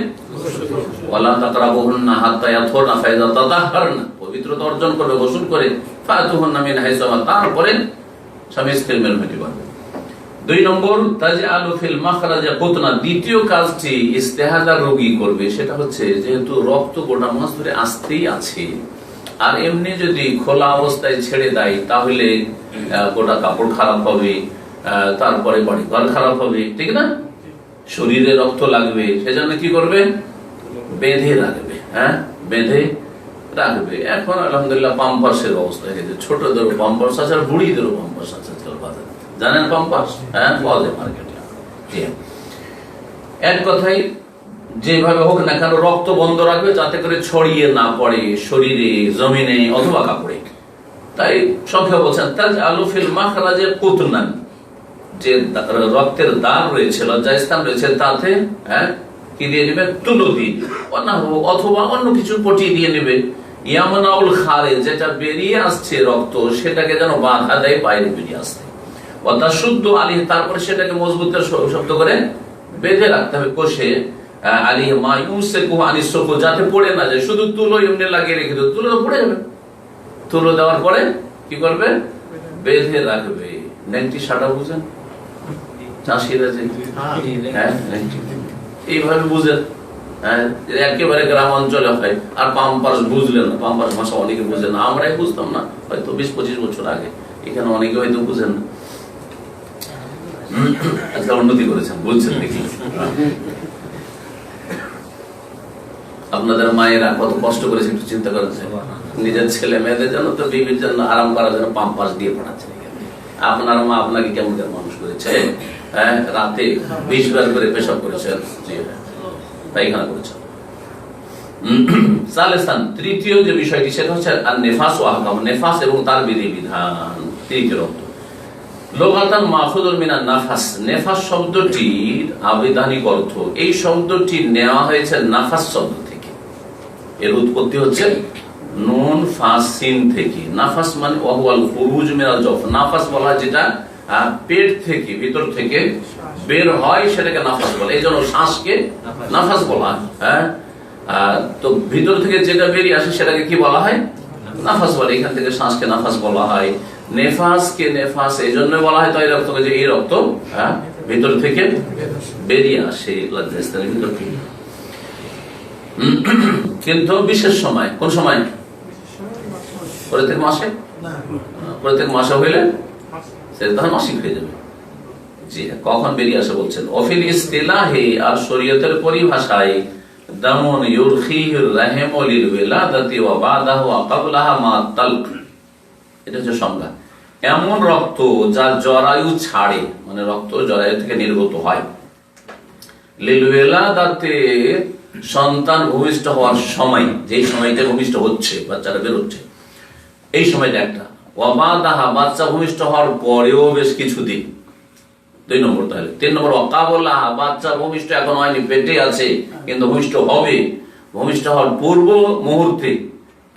ওয়ালা তাকরাবুহুন্না হাত্তা ইয়াতহুরনা ফাইযা তাতাহহারনা, পবিত্রতা অর্জন করবে গোসল করে, ফাতুহুন্না মিন হাইসা, তারপরে স্বামী স্ত্রীর মেলমেটি করবে। 2 নম্বর, তাজআলু ফিল মাখরাজে কুতনা, দ্বিতীয় কাজটি ইস্তেহাজার রোগী করবে, সেটা হচ্ছে যেহেতু রক্ত গোটা মাস ধরে আসতেই আছে, আর এমনি যদি খোলা অবস্থায় ছেড়ে দেয় তাহলে গোটা কাপড় খারাপ হবে, তারপরে বাড়ি ঘর খারাপ হবে, ঠিক না? শরীরে রক্ত লাগবে, সেজন্য কি করবে? বেঁধে রাখবে, বেঁধে রাখবে। এখন আলহামদুলিল্লাহ পাম্পার্সের অবস্থা হয়ে গেছে, ছোটদেরও পাম্পার্স আছে আর বুড়িদেরও পাম্পার্স আছে, জানেন পাম্পার্স? পাওয়া যায় মার্কেটে। এক কথায় যেভাবে হোক না কেন রক্ত বন্ধ রাখবে, যাতে করে ছড়িয়ে না পড়ে শরীরে, জমিনে অথবা কাপড়ে। তাই সংখ্যা বলছেন তাজআলু ফিল মাখরাজে কুতনান, যে রক্তের দাগ রয়েছে, লজ্জাস্থান রয়েছে, তাতে কি দিয়ে নেবে? তুলো দিয়ে, অথবা অন্য কিছু পটি দিয়ে নেবে। ইয়ামনাউল খারেজ, যেটা বেরিয়ে আসছে রক্ত, সেটাকে যেন বাধা দেয় বাইরে বেরিয়ে আসতে। ওয়াতাশুদ্দু আলাইহি, তারপরে সেটাকে মজবুত করে শক্ত করে বেঁধে রাখতে হবে কষে। আলাইহি মা ইউমসিকু আনিস সুকু, যাতে পড়ে না যায়। শুধু তুলো এমনি লাগিয়ে রেখে দেবে, তুলো পড়ে যাবে। তুলো দেওয়ার পরে কি করবে? বেঁধে রাখবে। নেংটি সাটা বুঝেন? চাষিরা যে এইভাবে বুঝেন, একেবারে গ্রাম অঞ্চলে হয়। আর পাম্পার্স বুঝলেন না, পাম্পার্স ভাষা অনেকে বুঝেন না, আমরাই বুঝতাম না হয়তো 20-25 বছর আগে, এখানে অনেকে হয়তো বুঝেন না। আজকাল উন্নতি করেছেন, বুঝছেন দেখি। আপনাদের মায়েরা কত কষ্ট করেছে একটু চিন্তা করেছে, নিজের ছেলে মেয়েদের জন্য তো বিবির জন্য আরাম করার জন্য পাম্পার্স দিয়ে পড়াচ্ছে। আপনার মা আপনাকে কেমন কেমন মানুষ করেছে, রাতে 20 বার করে পেশাব করেছেন, পায়খানা করেছেন। সালেসান, তৃতীয় যে বিষয়টি সেটা হচ্ছে নেফাস ও আহকাম, নেফাস এবং তার বিধি বিধান। তৃতীয় রক্ত লোগাতান মাখুদুন মিনান নাফাস, নেফাস শব্দটির আবিধানিক অর্থ, এই শব্দটি নেওয়া হয়েছে নাফাস শব্দ থেকে। এর উৎপত্তি হচ্ছে নুন ফাস সিন থেকে। নাফাস মানে ওয়াহুয়াল খুরুজ মিনাল জফ, নাফাস বলা যেটা পেট থেকে, ভিতর থেকে বের হয়, সেটাকে নাফাস বলে। এই জন্য শ্বাসকে নাফাস বলা হয়। তো ভিতর থেকে যেটা বেরিয়ে আসে সেটাকে কি বলা হয়? নাফাস বলে। এখান থেকে শ্বাসকে নাফাস বলা হয়। নেফাসকে নেফাস এই জন্য বলা হয়, তাই রক্ত, যে এই রক্ত ভিতর থেকে বেরিয়ে আসে, লজ্জাস্থানের ভিতর থেকে। কিন্তু বিশেষ সময়, কোন সময়? পরে থেকে মাসে প্রত্যেক মাসে হইলে সেটা তখন মাসিক হয়ে যাবে। জি হ্যাঁ, কখন বেরিয়ে আসে বলছেন অফিল ইস্তিলাহি, আর শরীয়তের পরিভাষায় দামুন ইউরখিহির রাহিমু লিল ওয়ালাদাতি ওয়া বাদাহু ওয়া ক্বাবলাহা মা তালক, এটা হচ্ছে সংজ্ঞা। এমন রক্ত যা জরায়ু ছাড়ে, মানে রক্ত জরায়ু থেকে নির্গত হয়, লিল ওয়ালাদাতি সন্তান ভূমিষ্ঠ হওয়ার সময়, যেই সময়টা ভূমিষ্ঠ হচ্ছে, বাচ্চাটা বের হচ্ছে, এই সময়টা একটা, ওয়া বাদাহা বাচ্চা ভূমিষ্ঠ হওয়ার পরেও বেশ কিছুদিন, 2 নম্বর। তাহলে 3 নম্বর ওয়াকাবলাহ, বাচ্চা ভূমিষ্ঠ এখন হয়নি, পেটে আছে কিন্তু ভূমিষ্ঠ হবে, ভূমিষ্ঠ হওয়ার পূর্ব মুহূর্তে,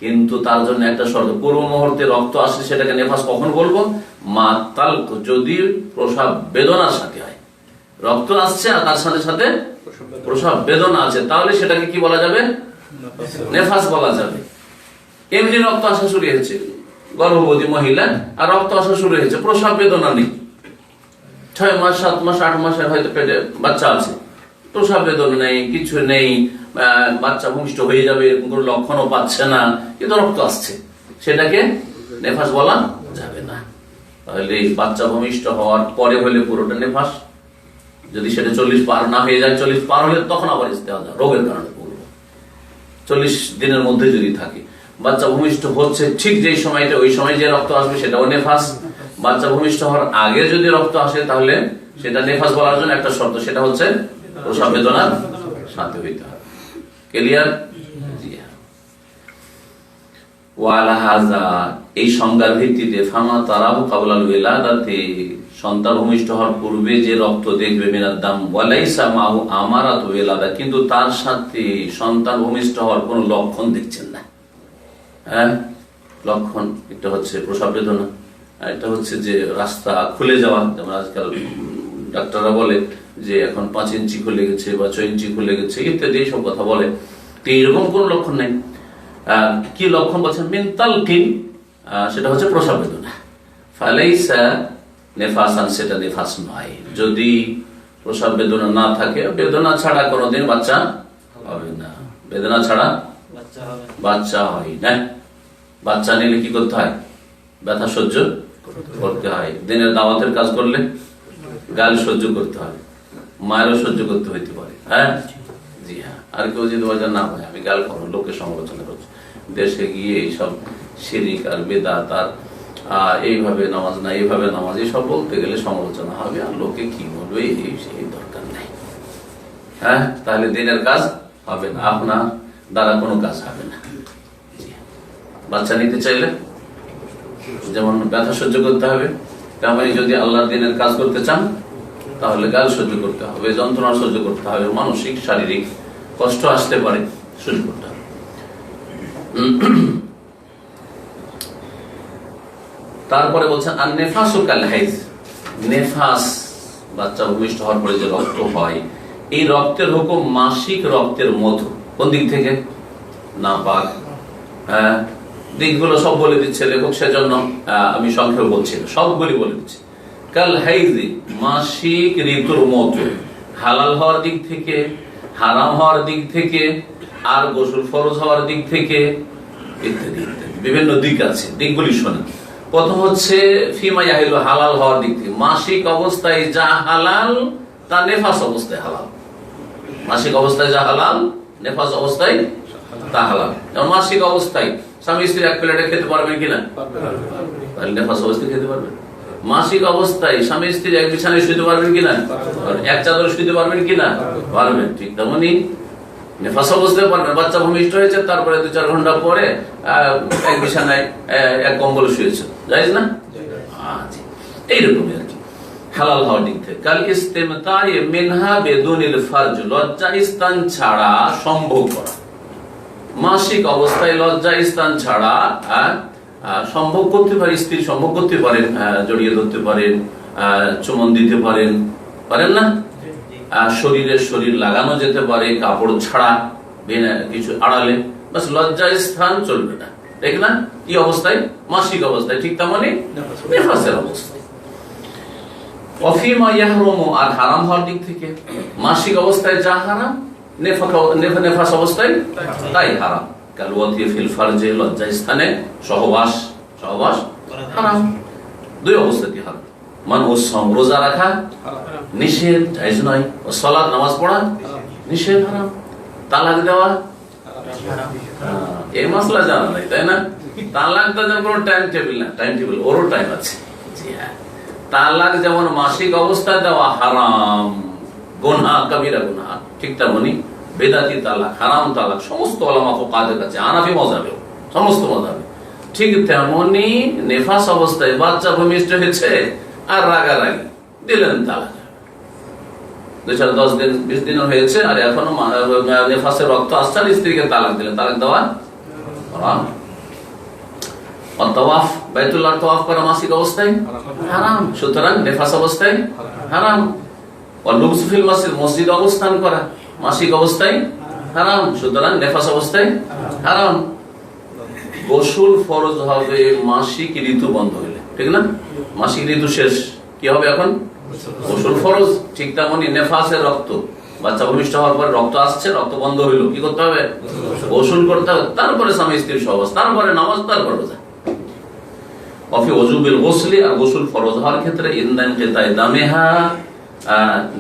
কিন্তু তার জন্য একটা শর্ত, পূর্ব মুহূর্তে রক্ত আসলে সেটাকে নেফাস কখন বলবো? মা তালক, যদি প্রসব বেদনার সাথে হয়, রক্ত আসছে আর তার সাথে সাথে প্রসব বেদনা আছে, তাহলে সেটাকে কি বলা যাবে? নেফাস বলা যাবে। এমনি রক্ত আসা শুরু হয়েছে, গর্ভবতী মহিলা, আর রক্ত আসা শুরু হয়েছে, প্রসব বেদনা নেই, 6 মাস 7 মাস 8 মাসের হয়তো পেটে বাচ্চা আছে, প্রসব বেদনা নেই, কিছু নেই, বাচ্চা ভূমিষ্ঠ হয়ে যাবে এরকম কোনো লক্ষণও পাচ্ছে না, কিন্তু রক্ত আসছে, সেটাকে নেফাস বলা যাবে না। তাহলে বাচ্চা ভূমিষ্ঠ হওয়ার পরে হলে পুরোটা নেফাস, যদি সেটা 40 পার না হয়ে যায়, 40 পার হলে তখন আবার ইস্তেহাদা, রোগের কারণে পড়বে। 40 দিনের মধ্যে যদি থাকে, বাচ্চা ভূমিষ্ঠ হচ্ছে ঠিক যেই সময়টা, ওই সময় যে রক্ত আসবে সেটাও নেফাস। বাচ্চা ভূমিষ্ঠ হওয়ার আগে যদি রক্ত আসে তাহলে সেটা নেফাস বলার জন্য একটা শর্ত, সেটা হচ্ছে প্রসব বেদনার সাথে হইতে হবে। ক্লিয়ার? জি হ্যাঁ। ওয়ালা হাযা, এই সংজ্ঞার ভিত্তিতে ফামা তারাহু ক্বাবলাল ওয়ালাদাতি, সন্তান ভূমিষ্ঠ হওয়ার পূর্বে যে রক্ত দেখবে মিনাদ দাম, ওয়ালাইসা মাহু আমারাতু ওয়ালাদা, কিন্তু তার সাথে সন্তান ভূমিষ্ঠ হওয়ার কোনো লক্ষণ দেখছেন না। হ্যাঁ, লক্ষণ একটা হচ্ছে প্রসব বেদনা, এটা হচ্ছে যে রাস্তা খুলে যাওয়া, যেমন আজকাল ডাক্তাররা বলে যে এখন 5 ইঞ্চি খুলে গেছে বা 6 ইঞ্চি খুলে গেছে ইত্যাদি এইসব কথা বলে, তো এইরকম কোন লক্ষণ নেই। কি লক্ষণ বলছেন? মিন তালকিন, সেটা হচ্ছে প্রসব বেদনা। ফালাইসা নেফাসান, সেটা নেফাস নয়। যদি প্রসব বেদনা না থাকে, বেদনা ছাড়া কোনোদিন বাচ্চা হবে না, বেদনা ছাড়া বাচ্চা হয় না। বাচ্চা নিলে কি করতে হয়? ব্যথা সহ্য করতে হয়। দিনের দাওয়াতের কাজ করলে গাল সহ্য করতে হয়, মায়েরও সহ্য করতে হইতে পারে। হ্যাঁ, জি হ্যাঁ। আর কেউ যদি বাজার না হয়, আমি গাল করবো, লোকে সমালোচনা করছি, দেশে গিয়ে এইসব শিরিক আর বেদাত আর এইভাবে নামাজ না, এইভাবে নামাজ, এইসব বলতে গেলে সমালোচনা হবে, আর লোকে কি বলবে সেই দরকার নাই। হ্যাঁ, তাহলে দিনের কাজ হবে না, আপনার দ্বারা কোনো কাজ হবে না। বাচ্চা নিতে চাইলে যেমন ব্যথা সহ্য করতে হবে, তেমনি যদি আল্লাহর দিনের কাজ করতে চান তাহলে গাল সহ্য করতে হবে, যন্ত্রণা সহ্য করতে হবে, মানসিক শারীরিক কষ্ট আসতে পারে, সহ্য করতে হবে। তারপরে বলছেন আর নেফাসু কাল হাইজ, নেফাস বাচ্চা ভূমিষ্ঠ হওয়ার পরে যে রক্ত হয়, এই রক্তের হুকুম মাসিক রক্তের মতো। কোন দিক থেকে? নাপাক। হ্যাঁ, দিকগুলো সব বলে দিচ্ছে লেখক, সেজন্য আমি সংক্ষেপে বলছি, সবগুলি বলে দিচ্ছি। কাল হাইজি, মাসিক ঋতুর মতো, হালাল হওয়ার দিক থেকে, হারাম হওয়ার দিক থেকে, আর গোসল ফরজ হওয়ার দিক থেকে, ইত্যাদি ইত্যাদি বিভিন্ন দিক আছে। দিকগুলি শোনেন। প্রথম হচ্ছে ফিমা ইয়াহিলু, হালাল হওয়ার দিক থেকে, মাসিক অবস্থায় যা হালাল তা নেফাস অবস্থায় হালাল। মাসিক অবস্থায় যা হালাল, নেফাস অবস্থায় তা হালাল। যেমন মাসিক অবস্থায় স্বামী স্ত্রী এক প্লেটে খেতে পারবেন কিনা? তাহলে নেফাস অবস্থায় খেতে পারবেন। মাসিক অবস্থায় স্বামী স্ত্রী এক বিছানায় শুতে পারবেন কিনা? এক চাদরে শুতে পারবেন কিনা? পারবেন। ঠিক তেমনি নেফাস অবস্থায় পারবেন। বাচ্চা ভূমিষ্ঠ হয়েছে, তারপরে 2-4 ঘন্টা পরে এক বিছানায় এক কম্বল শুয়েছে, জায়েজ না? এইরকমই আর কি হালাল হওয়ার দিক থেকে। কাল ইস্তেমতাই মিনহা বেদুনিল ফারজ, লজ্জা স্থান ছাড়া সম্ভব করা। মাসিক অবস্থায় লজ্জা স্থান ছাড়া সম্ভব করতে পারে, স্ত্রী সম্ভব করতে পারেন, জড়িয়ে ধরতে পারেন, চুমন দিতে পারেন, পারেন না? শরীর লাগানো যেতে পারে কাপড় ছাড়া, কিছু আড়ালে, বাস লজ্জা স্থান চলবে না। দেখ না কি অবস্থায়? মাসিক অবস্থায়। ঠিক তেমনি নেফাসের অবস্থায়। অফিমা ইয়াহরুমু, আর হারাম হওয়ার দিক থেকে, মাসিক অবস্থায় যা হারাম, নেফাস অবস্থায় তাই হারাম। কাল ওয়াতি ফিল ফারজে, লজ্জা স্থানে সহবাস হারাম। দুই অবস্থাতে হারাম। মান ও সম, রোজা রাখা নিষেধ, জায়েজ নয়। ও সালাত, নামাজ পড়া নিষেধ, হারাম। তালাক দেওয়া, এই মশলা জানা নাই, তাই না? তালাক তো যেমন কোনো টাইম টেবিল না, টাইম টেবিল ওরও টাইম আছে। তালাক যেমন মাসিক অবস্থায় দেওয়া হারাম, গুনাহ, কবিরা গুনাহ, ঠিক তেমনি বেদাতি তালাক, হারাম তালাক সমস্ত উলামা ফুকাহাদের কাছে, হানাফি মাযহাবেও, সমস্ত মাযহাবে ঠিক তেমনি নেফাস অবস্থায় বাচ্চা ভূমিষ্ঠ হয়েছে আর রাগারাগি দিলেন তালাক, 10 দিন 20 দিন হয়েছে আর এখনো নেফাসের রক্ত আসছে আর স্ত্রীকে তালাক দিলেন, তালাক দেওয়া হারাম। তাওয়াফ, বাইতুল্লাহ তাওয়াফ করা মাসিক অবস্থায় হারাম, সুতরাং নেফাস অবস্থায় হারাম। লুবস ফিল মসজিদ, মসজিদ অবস্থান করা মাসিক অবস্থায় হারাম, সুতরাং নেফাস অবস্থায় হারাম। গোসল ফরজ হবে মাসিক ঋতু বন্ধ হইলে, ঠিক না? মাসিক ঋতু শেষ, কি হবে এখন? গোসল ফরজ। ঠিক তেমনি নেফাসের রক্ত, বাচ্চা ভূমিষ্ঠ হওয়ার পরে রক্ত আসছে, রক্ত বন্ধ হইল, কি করতে হবে? গোসল করতে হবে, তারপরে স্বামী স্ত্রীর সহবাস, তারপরে নামাজ, তারপরে রোজা। অফি ওজুবিল গোসলি, আর গোসল ফরজ হওয়ার ক্ষেত্রে ইনদান কিতায় দামেহা,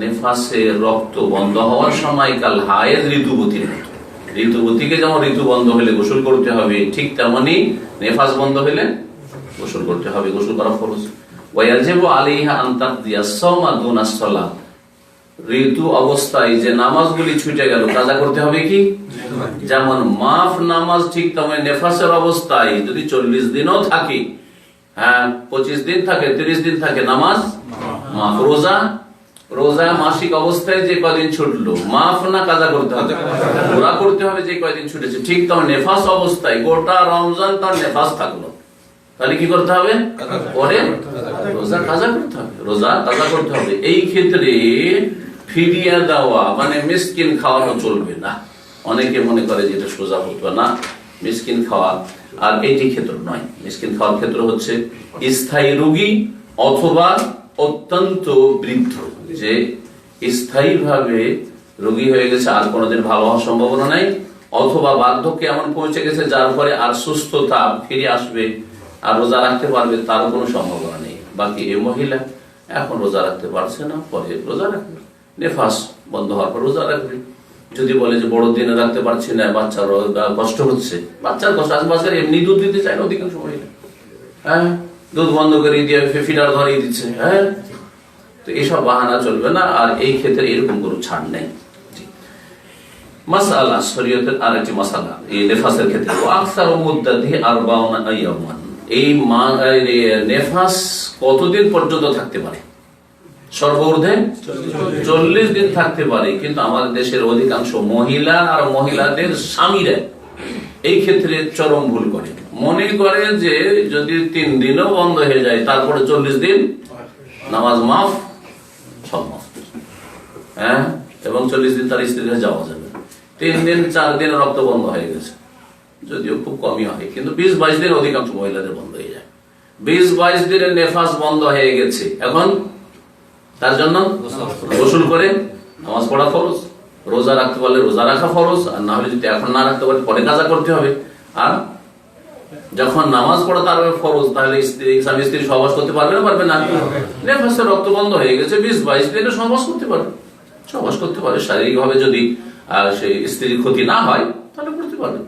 নেফাসের রক্ত বন্ধ হওয়ার সময় কাল হায়েজ, ঋতুবতীর মতো। ঋতুবতীকে যেমন ঋতু বন্ধ হলে গোসল করতে হবে, ঠিক তেমনি নেফাস বন্ধ হলে গোসল করতে হবে, গোসল করা ফরজ। ওয়াজিবু আলাইহা আন তাকদিয়া সাওমা দুনা সালাত, ঋতু অবস্থায় যে নামাজগুলি ছুটে গেল কাজা করতে হবে কি? যেমন মাফ নামাজ, ঠিক তেমনি নেফাসের অবস্থায় যদি 40 দিনও থাকে, 25 দিন থাকে, 30 দিন থাকে, নামাজ মাফ। রোজা, রোজা মাসিক অবস্থায় যে কয়দিন ছুটলো মাফ না কাজা করতে হবে? পুরা করতে হবে যে কয়দিন ছুটেছে। ঠিক তেমন নেফাস অবস্থায় গোটা রমজান তার নেফাস থাকলো, তাহলে কি করতে হবে? পরে রোজা কাজা করতে হবে, রোজা কাজা করতে হবে। এই ক্ষেত্রে ফিদিয়া দেওয়া মানে মিসকিন খাওয়ানো চলবে না। অনেকে মনে করে যে এটা সোজা হতো না, মিসকিন খাওয়া, আর এইটি ক্ষেত্র নয়। মিসকিন খাওয়ার ক্ষেত্র হচ্ছে স্থায়ী রোগী অথবা অত্যন্ত বৃদ্ধ, যে স্থায়ীভাবে রোগী হয়ে গেছে আর কোনোদিন ভালো হওয়ার সম্ভাবনা নাই, অথবা বার্ধক্যে এমন পৌঁছে গেছে যার পরে আর সুস্থতা ফিরে আসবে আর রোজা রাখতে পারবে, তার কোনো সম্ভাবনা নেই। বাকি এই মহিলা এখন রোজা রাখতে পারছে না, পরে রোজা রাখবে, নেফাস বন্ধ হওয়ার পর রোজা রাখবে। যদি বলে যে বড় দিনে রাখতে পারছি না, বাচ্চার কষ্ট হচ্ছে, বাচ্চার কষ্ট, আজকে এমনি দুধ দিতে চায় না অধিকাংশ মহিলা, দুধ বন্ধ করে দিয়ে ফিডার ধরিয়ে দিচ্ছে, তো এইসব বাহানা চলবে না। আর এই ক্ষেত্রে এরকম কোনো ছাড় নেই। মাসআলা, শরীয়তের আরেকটি মাসআলা এই নেফাসের ক্ষেত্রে, আকসারু মুদ্দাতিহি 40 আইয়ামান, এই নেফাস কতদিন পর্যন্ত থাকতে পারে? সর্বঊর্ধ্বে 40 দিন থাকতে পারে। কিন্তু আমাদের দেশের অধিকাংশ মহিলা আর মহিলাদের স্বামীরা এই ক্ষেত্রে চরম ভুল করে, মনে করে যে যদি 3 দিনও বন্ধ হয়ে যায় তারপরে 40 দিন নামাজ মাফ, সব মাফ, এবং 40 দিন তার স্ত্রীর কাছে যাওয়া যাবে। 3 দিন 4 দিন রক্ত বন্ধ হয়ে গেছে, যদিও খুব কমই হয়, কিন্তু 20-22 দিন অধিকাংশ মহিলাদের বন্ধ হয়ে যায়। 20-22 দিনের নেফাস বন্ধ হয়ে গেছে, এখন তার জন্য গোসল করে নামাজ পড়া ফরজ, রোজা রাখতে পারলে রোজা রাখা ফরজ, আর না হলে যদি এখন না রাখতে পারে পরে কাজা করতে হবে। আর যখন নামাজ পড়া তার ফরজ, তাহলে স্বামী স্ত্রী সহবাস করতে পারবে না, পারবে না? নেফাসের রক্ত বন্ধ হয়ে গেছে, 20-22 দিনে সহবাস করতে পারবে, সহবাস করতে পারে। শারীরিক ভাবে যদি সেই স্ত্রীর ক্ষতি না হয় তাহলে করতে পারবে।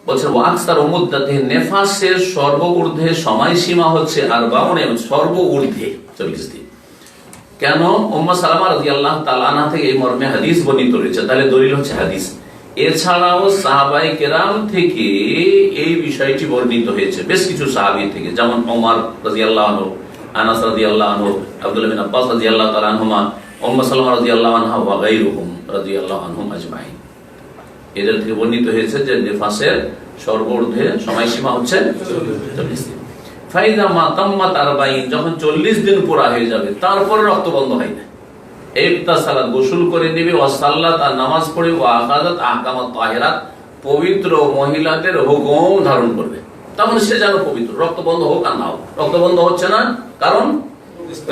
বলছে আকসারু মুদ্দাতিহি, নেফাসের সর্বঊর্ধ্বে সময়সীমা হচ্ছে 40, সর্বঊর্ধ্বে 40 দিন। কেন? উম্মে সালামা রাদিয়াল্লাহু তাআলা আনহা থেকে এই মর্মে হাদিস বর্ণিত রয়েছে, তাহলে দলিল হচ্ছে হাদিস। এছাড়াও সাহাবায়ে কেরাম থেকে এই বিষয়টি বর্ণিত হয়েছে, বেশ কিছু সাহাবী থেকে, যেমন ওমর রাদিয়াল্লাহু আনহু, আনাস রাদিয়াল্লাহু আনহু, আব্দুল্লাহ বিন আব্বাস রাদিয়াল্লাহু তাআলা আনহুমা, উম্মে সালামা রাদিয়াল্লাহু আনহা ওয়া গায়রুহুম রাদিয়াল্লাহু আনহুম আজমাইন। এদের থেকে বর্ণিত হয়েছে যে নেফাসের সর্বঊর্ধ্বে সময়সীমা হচ্ছে 40 দিন। ফাইদা মা তাম্মাত 40, যখন 40 দিন পুরা হয়ে যাবে তারপরে রক্ত বন্ধ হয় না, ইগতাসালাত, গোসল করে নেবে, ওয়া সাল্লাত, আর নামাজ পড়ে, ওয়া আখাযাত আহকামাত তাহিরাত, পবিত্র মহিলাদের হুকুম ধারণ করবে, তখন সে যেন পবিত্র। রক্ত বন্ধ হোক আর না হোক, রক্ত বন্ধ হচ্ছে না কারণ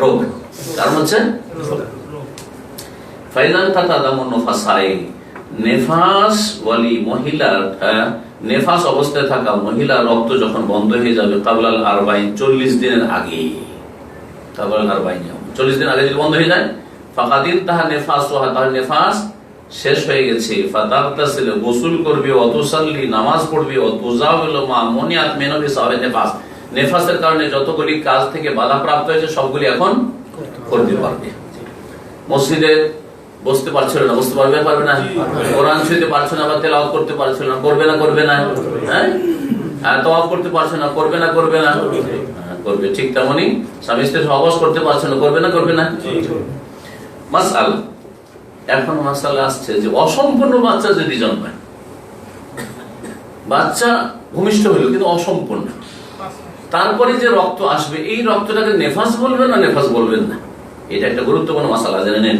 রোগ, কারণ হচ্ছে ফাইদান তাতাদামুন নাফাসাই, নেফাস ওয়ালি মহিলার নেফাস অবস্থায় থাকা মহিলা রক্ত যখন বন্ধ হয়ে যাবে কাবলাল আরবাইন 40 দিনের আগে, কাবলাল আরবাইন 40 দিন আগে যদি বন্ধ হয়ে যায়, ফাকাদিন তাহা নেফাস ওহা, তাহলে নেফাস শেষ হয়ে গেছে। ফাতাগতাসিল, গোসল করবে, অতুসাল্লি, নামাজ পড়বে, অতুজাউল মা মুনিয়াত মিন বিসাবে নেফাস, নেফাসের কারণে যতগুলি কাজ থেকে বাধা প্রাপ্ত হয়েছে সবগুলি এখন করতে পারবে। মসজিদে বসতে পারছিল না, বসতে পারবে পারবে না? কোরআন ছুঁতে পারছো না বা তেলাওয়াত করতে পারছো না, করবে না করবে না? হ্যাঁ, তাওয়াফ করতে পারছো না, করবে না করবে না? করবে। ঠিক তেমনি স্বামী স্ত্রী সহবাস করতে পারছো না, করবে না করবে না? মাসআলা, এখন মাসআলা আসছে যে অসম্পূর্ণ বাচ্চা যদি জন্মায়, বাচ্চা ভূমিষ্ঠ হইল কিন্তু অসম্পূর্ণ, তারপরে যে রক্ত আসবে এই রক্তটাকে নেফাস বলবেন না নেফাস বলবেন না? এটা একটা গুরুত্বপূর্ণ মাসআলা, জেনে নেন।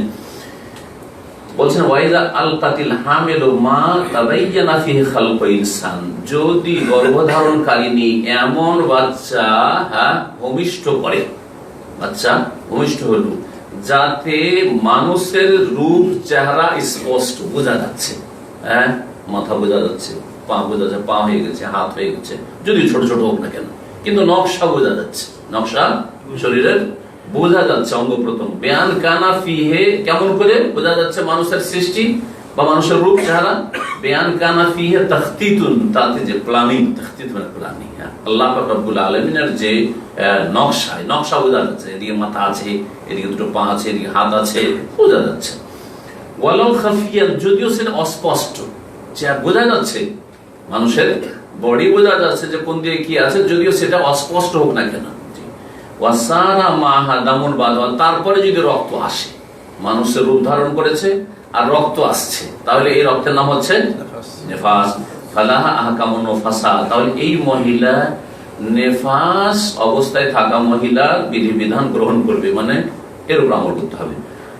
বলছেন ওয়াইদা আল কাতিল হামিলু মা তাবায়্যানা ফিহি খালকুল ইনসান, যদি গর্ভধারণকারিণী এমন বাচ্চা ভূমিষ্ঠ করে, বাচ্চা ভূমিষ্ঠ হলো যাতে মানুষের রূপ চেহারা স্পষ্ট বোঝা যাচ্ছে, মাথা বোঝা যাচ্ছে, পা বোঝা যাচ্ছে, পা হয়ে গেছে, হাত হয়ে গেছে, যদি ছোট ছোট হোক না কেন, কিন্তু নকশা বোঝা যাচ্ছে, নকশা শরীরের বোঝা যাচ্ছে, অঙ্গ প্রত্যঙ্গ। বেয়ান কানা ফিহে, কেমন করে বোঝা যাচ্ছে মানুষের সৃষ্টি বা মানুষের রূপ চেহারা? বেয়ান কানা ফিহে তাখতিতুন, তাতে যে প্ল্যানিং, তাখতিত মানে প্ল্যানিং, আল্লাহ পাক রব্বুল আলামিনের যে নকশা, নকশা বোঝা যাচ্ছে, এদিকে মাথা আছে, এদিকে দুটো পা আছে, এদিকে হাত আছে, বোঝা যাচ্ছে। ওয়ালাউ খাফিয়ান, যদিও সেটা অস্পষ্ট, যে বোঝা যাচ্ছে মানুষের বডি বোঝা যাচ্ছে যে কোন দিকে কি আছে, যদিও সেটা অস্পষ্ট হোক না কেন। ওয়াসারা মাহা দামুন বাদওয়াল, তারপরে যদি রক্ত আসে, মানুষের রূপ ধারণ করেছে আর রক্ত আসছে, তাহলে এই রক্তের নাম হচ্ছে নেফাস। ফালাহা আহকামুন নেফাসা, তাহলে এই মহিলা নেফাস অবস্থায় থাকা মহিলা বিধিবিধান গ্রহণ করবে, মানে এর উপর আমল করতে হবে।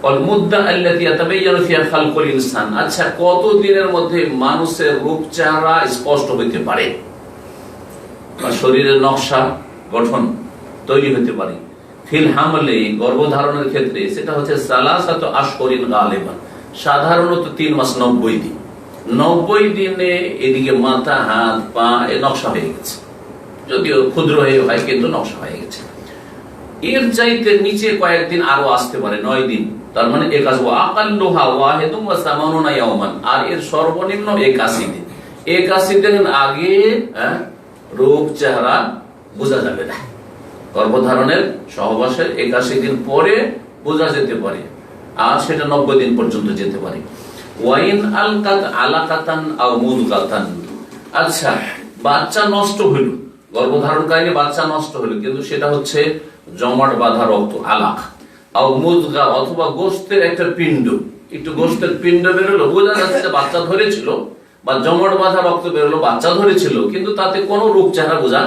অল মুদ্দা আল্লাতী ইয়াতাবায়্যানু ফিহা খালকুল ইনসান, আচ্ছা কত দিনের মধ্যে মানুষের রূপ চেহারা স্পষ্ট হইতে পারে বা শরীরের নকশা গঠন তৈরি হতে পারে? ফিল হামলে, গর্ভধারণের ক্ষেত্রে সেটা হচ্ছে সালাসাতু আশহুরিন গালিবান, সাধারণত 3 মাস 90 দিন। 90 দিনে এদিকে মাথা, হাত, পা এ নকশা হয়ে গেছে, যদিও ক্ষুদ্র হয়ে হয় কিন্তু নকশা হয়ে গেছে। এর চাইতে নিচে কয়েকদিন আরো আসতে পারে, 9 দিন, তার মানে 81 আকাল্লুহা ওয়াহিদুন ওয়া সামানুনা ইয়াওমান, আর এর সর্বনিম্ন 81 দিন। 81 দিন আগে রূপ চেহারা বোঝা যাবে না, গর্ভধারণের সহবাসের 81 দিন পরে বোঝা যেতে পারে, আর সেটা 90 দিন পর্যন্ত যেতে পারে। ওয়াইন আলকাত আলাকাতান আও মুদগাতান, আচ্ছা বাচ্চা নষ্ট হইল, গর্ভধারণকারী বাচ্চা নষ্ট হইল, কিন্তু সেটা হচ্ছে জমাট বাঁধা রক্ত, আলাক, আও মুদগা, অথবা গোশতের একটা পিণ্ড, একটু গোশতের পিণ্ড বেরোলো, বোঝা যাচ্ছে যে বাচ্চা ধরেছিল, বা জমাট বাঁধা রক্ত বেরোলো, বাচ্চা ধরেছিল, কিন্তু তাতে কোনো রূপ চেহারা বোঝা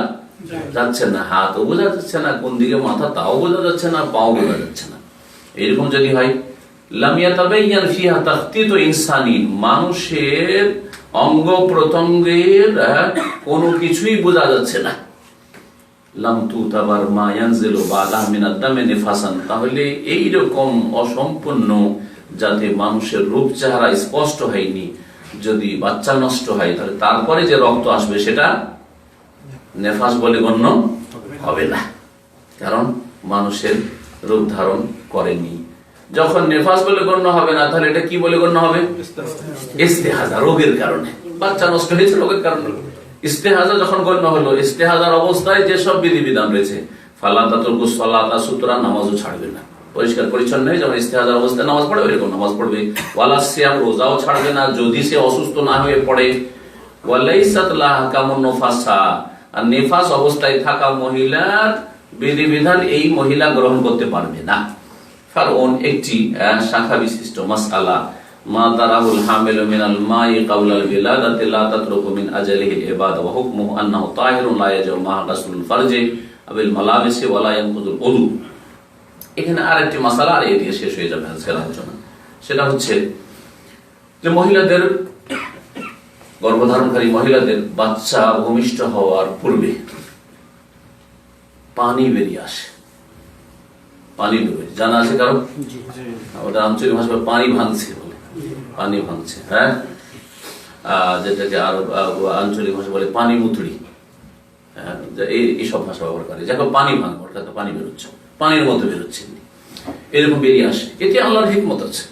যাচ্ছে না, হাতও বোঝা যাচ্ছে না, কোন দিকে মাথা তাও বোঝা যাচ্ছে না, পাও বোঝা যাচ্ছে না। এরকম যদি হয়, লাম ইয়াতাবায়্যান ফিহা তাখতিতু ইনসানিন, মানুষের অঙ্গ প্রত্যঙ্গের কোনো কিছুই বোঝা যাচ্ছে না। লাম তুতাবার মা ইয়ানজিলু বা'দাহা মিনাদ দামি নিফাসান, তাহলে এইরকম অসম্পূর্ণ, যাতে মানুষের রূপ চেহারা স্পষ্ট হয়নি, যদি বাচ্চা নষ্ট হয়, তাহলে তারপরে যে রক্ত আসবে সেটা নেফাস বলে গণ্য হবে না, কারণ মানুষের রূপ ধারণ করেনি। যখন নেফাস বলে গণ্য হবে না, তাহলে এটা কি বলে গণ্য হবে? ইস্তেহাজা, রোগের কারণে, বাচ্চা নষ্ট হয়েছে রোগের কারণে। ইস্তেহাজা যখন গণ্য হলো, ইস্তেহাজার অবস্থায় যেসব বিধিবিধান রয়েছে, ফালা তাতরুকু সালাতা, সুতরাং নামাজও ছাড়বে না, পরিষ্কার পরিচ্ছন্ন হয়ে যেমন ইস্তেহাজার অবস্থায় নামাজ পড়ে ওইরকম নামাজ পড়বে। ওয়ালা সিয়াম, রোজাও ছাড়বে না যদি সে অসুস্থ না হয়ে পড়ে। ওয়ালাইসাত লাহা আহকামুন নেফাসা, আর নেফাস অবস্থায় থাকা মহিলার বিধিবিধান এই মহিলা গ্রহণ করতে পারবে না। ফারউন, একটি শাখা বিশিষ্ট মাসআলা, মা তারাহুল হামিলু মিনাল মাই ক্বাবলাল বিলাদাতি লা তাতরুকু মিন আজালিহি ইবাদা ওয়া হুকমুহু আন্নাহু তাহিরুন লা ইয়াজু মা'a গাসলুল ফারজি আবিল মালাবিসি ওয়া লা ইয়ানকুযুল উযু। এখানে আরেকটি মাসআলা, আর এটি শেষ হয়ে যাবে আজকের আলোচনা। সেটা হচ্ছে যে মহিলাদের, গর্ভধারণকারী মহিলাদের বাচ্চা ভূমিষ্ঠ হওয়ার পূর্বে পানি বেরিয়ে আসে, পানি ডুবে, জানা আছে কারণ? ওটা আঞ্চলিক ভাষায় পানি ভাঙছে বলে, পানি ভাঙছে। যেটাকে আর আঞ্চলিক ভাষা বলে পানি মুতড়ি, এইসব ভাষা ব্যবহার করে, যাকে পানি ভাঙ, অর্থাৎ পানি বেরোচ্ছে, পানির মতো বেরোচ্ছে, এরকম বেরিয়ে আসে। এতে আল্লাহর হিকমত আছে।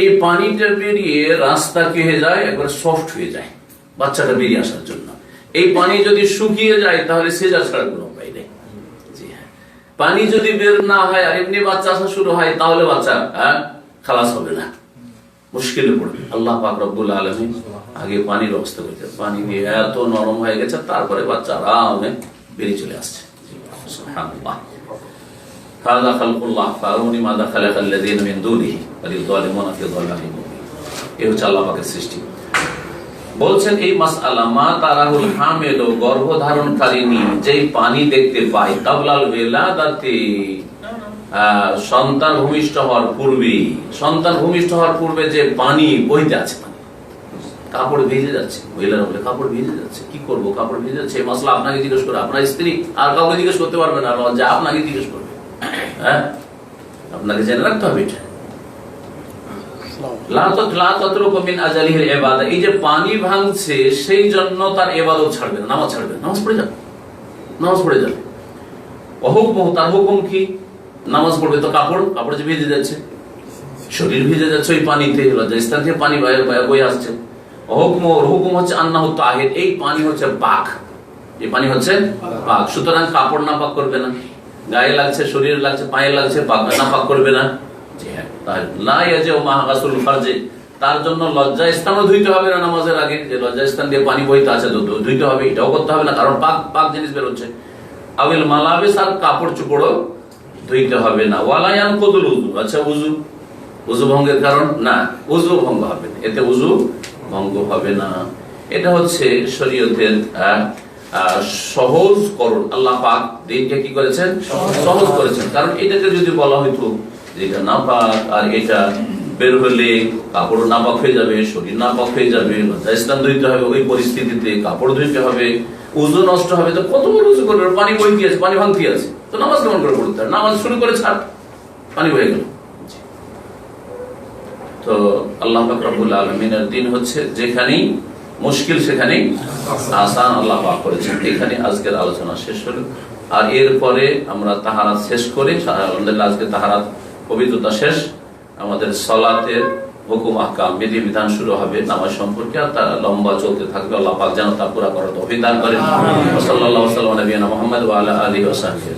এই পানিটা বেরিয়ে রাস্তা কি হয়ে যায়, একবার সফট হয়ে যায় বাচ্চাটা বেরিয়ে আসার জন্য। এই পানি যদি শুকিয়ে যায় তাহলে সেজা ছাড়া কোনো উপায় নেই। জি হ্যাঁ, পানি যদি বের না হয় আর এমনি বাচ্চা আসা শুরু হয় তাহলে বাচ্চা খালাস হবে না, মুশকিলে পড়বে। আল্লাহ পাক রব্বুল আলামিন আগে পানির ব্যবস্থা করেছে, পানি দিয়ে এত নরম হয়ে গেছে, তারপরে বাচ্চা আরামে বেরিয়ে চলে আসছে। সুবহানাল্লাহ। হাযা খালকুল্লাহ ফারুনি মাযা খালাকাল্লাযীনা মিন দুনিহি ওয়ালিয-যালিমুনা ফি যালালিন মুবিন। এই হচ্ছে আল্লাহ পাকের সৃষ্টি। বলছেন এই মাসআলা মা তারাহুল হামিলু, গর্ভধারণকারিণী যেই পানি দেখতে পায়, কাবলাল বিলাদাতি, সন্তান ভূমিষ্ঠ হওয়ার পূর্বে, সন্তান ভূমিষ্ঠ হওয়ার পূর্বে যে পানি বইতে আছে, মানে কাপড় ভিজে যাচ্ছে, মহিলারা বলে কাপড় ভিজে যাচ্ছে, কি করবো, কাপড় ভিজে যাচ্ছে, এই মাসলা আপনাকে জিজ্ঞেস করে, আপনার স্ত্রী আর কাউকে জিজ্ঞেস করতে পারবে না, যা আপনাকে জিজ্ঞেস করবে। হ্যাঁ, আপনাকে জেনে রাখতে হবে এটা। এই যে পানি ভাঙছে সেই জন্য তার ইবাদত ছাড়বে না, নামাজ ছাড়বে না, নামাজ পড়ে যাবে, নামাজ পড়ে যাবে। তার হুকুম কি? নামাজ পড়বে তো কাপড় যে ভিজে যাচ্ছে, শরীর ভিজে যাচ্ছে ওই পানিতে, লজ্জাস্থান থেকে পানি বয়ে আসছে। হুকুম হচ্ছে আন্নাহু তাহির, এই পানি হচ্ছে পাক, এই পানি হচ্ছে পাক। সুতরাং কাপড় নাপাক করবে না, গায়ে লাগছে, শরীরে লাগছে, পায়ে লাগছে, নাপাক করবে না। তার জন্য লজ্জা স্থানও ধুইতে হবে না নামাজের আগে, যে লজ্জা স্থান দিয়ে পানি বইতে আছে ধুইতে হবে, এটাও করতে হবে না, কারণ পাক জিনিস বেরোচ্ছে। আবিল মালাবিস, আর কাপড় চোপড়ও ধুইতে হবে না। ওয়ালায়ান কদুল উযু, আচ্ছা উযু ভঙ্গের কারণ না, উযু ভঙ্গ হবে না, এতে উযু ভঙ্গ হবে না। এটা হচ্ছে শরীয়তের সহজ করুন। আল্লাহ পাক দিনকে কি করেছেন? সহজ করেছেন। কারণ এটাকে যদি বলা হইতো যেটা নাপাক, আর এটা বের হলে কাপড় নাপাক হয়ে যাবে, শরীর নাপাক হয়ে যাবে, লজ্জাস্থান ধুইতে হবে, ওই পরিস্থিতিতে কাপড় ধুইতে হবে, উযু নষ্ট হবে, তো কত বড় উযু করবে, পানি বইতে আছে, পানি ভাঙতে আছে, তো নামাজ কেমন করে পড়তে হবে? নামাজ শুরু করে ছাড়, পানি বয়ে গেল। তো আল্লাহ পাক রব্বুল আলামিনের দিন হচ্ছে যেখানেই মুশকিল সেখানেই আসান আল্লাহ পাক করেছেন। এখানে আজকের আলোচনা শেষ হলো। আর এরপরে আমরা তাহারাত শেষ করি, আলহামদুলিল্লাহ আজকে তাহারাত পবিত্রতা শেষ, আমাদের সালাতের হুকুম আহকাম বিধিবিধান শুরু হবে নামাজ সম্পর্কে, আর তা লম্বা চলতে থাকবে। আল্লাহ পাক যেন তা পুরা করার তৌফিক দান করেন। সাল্লাল্লাহু আলাইহি ওয়া সাল্লাম নবিয়ানা মুহাম্মদ ওয়া আলা আলিহি ওয়া সাহবিহি।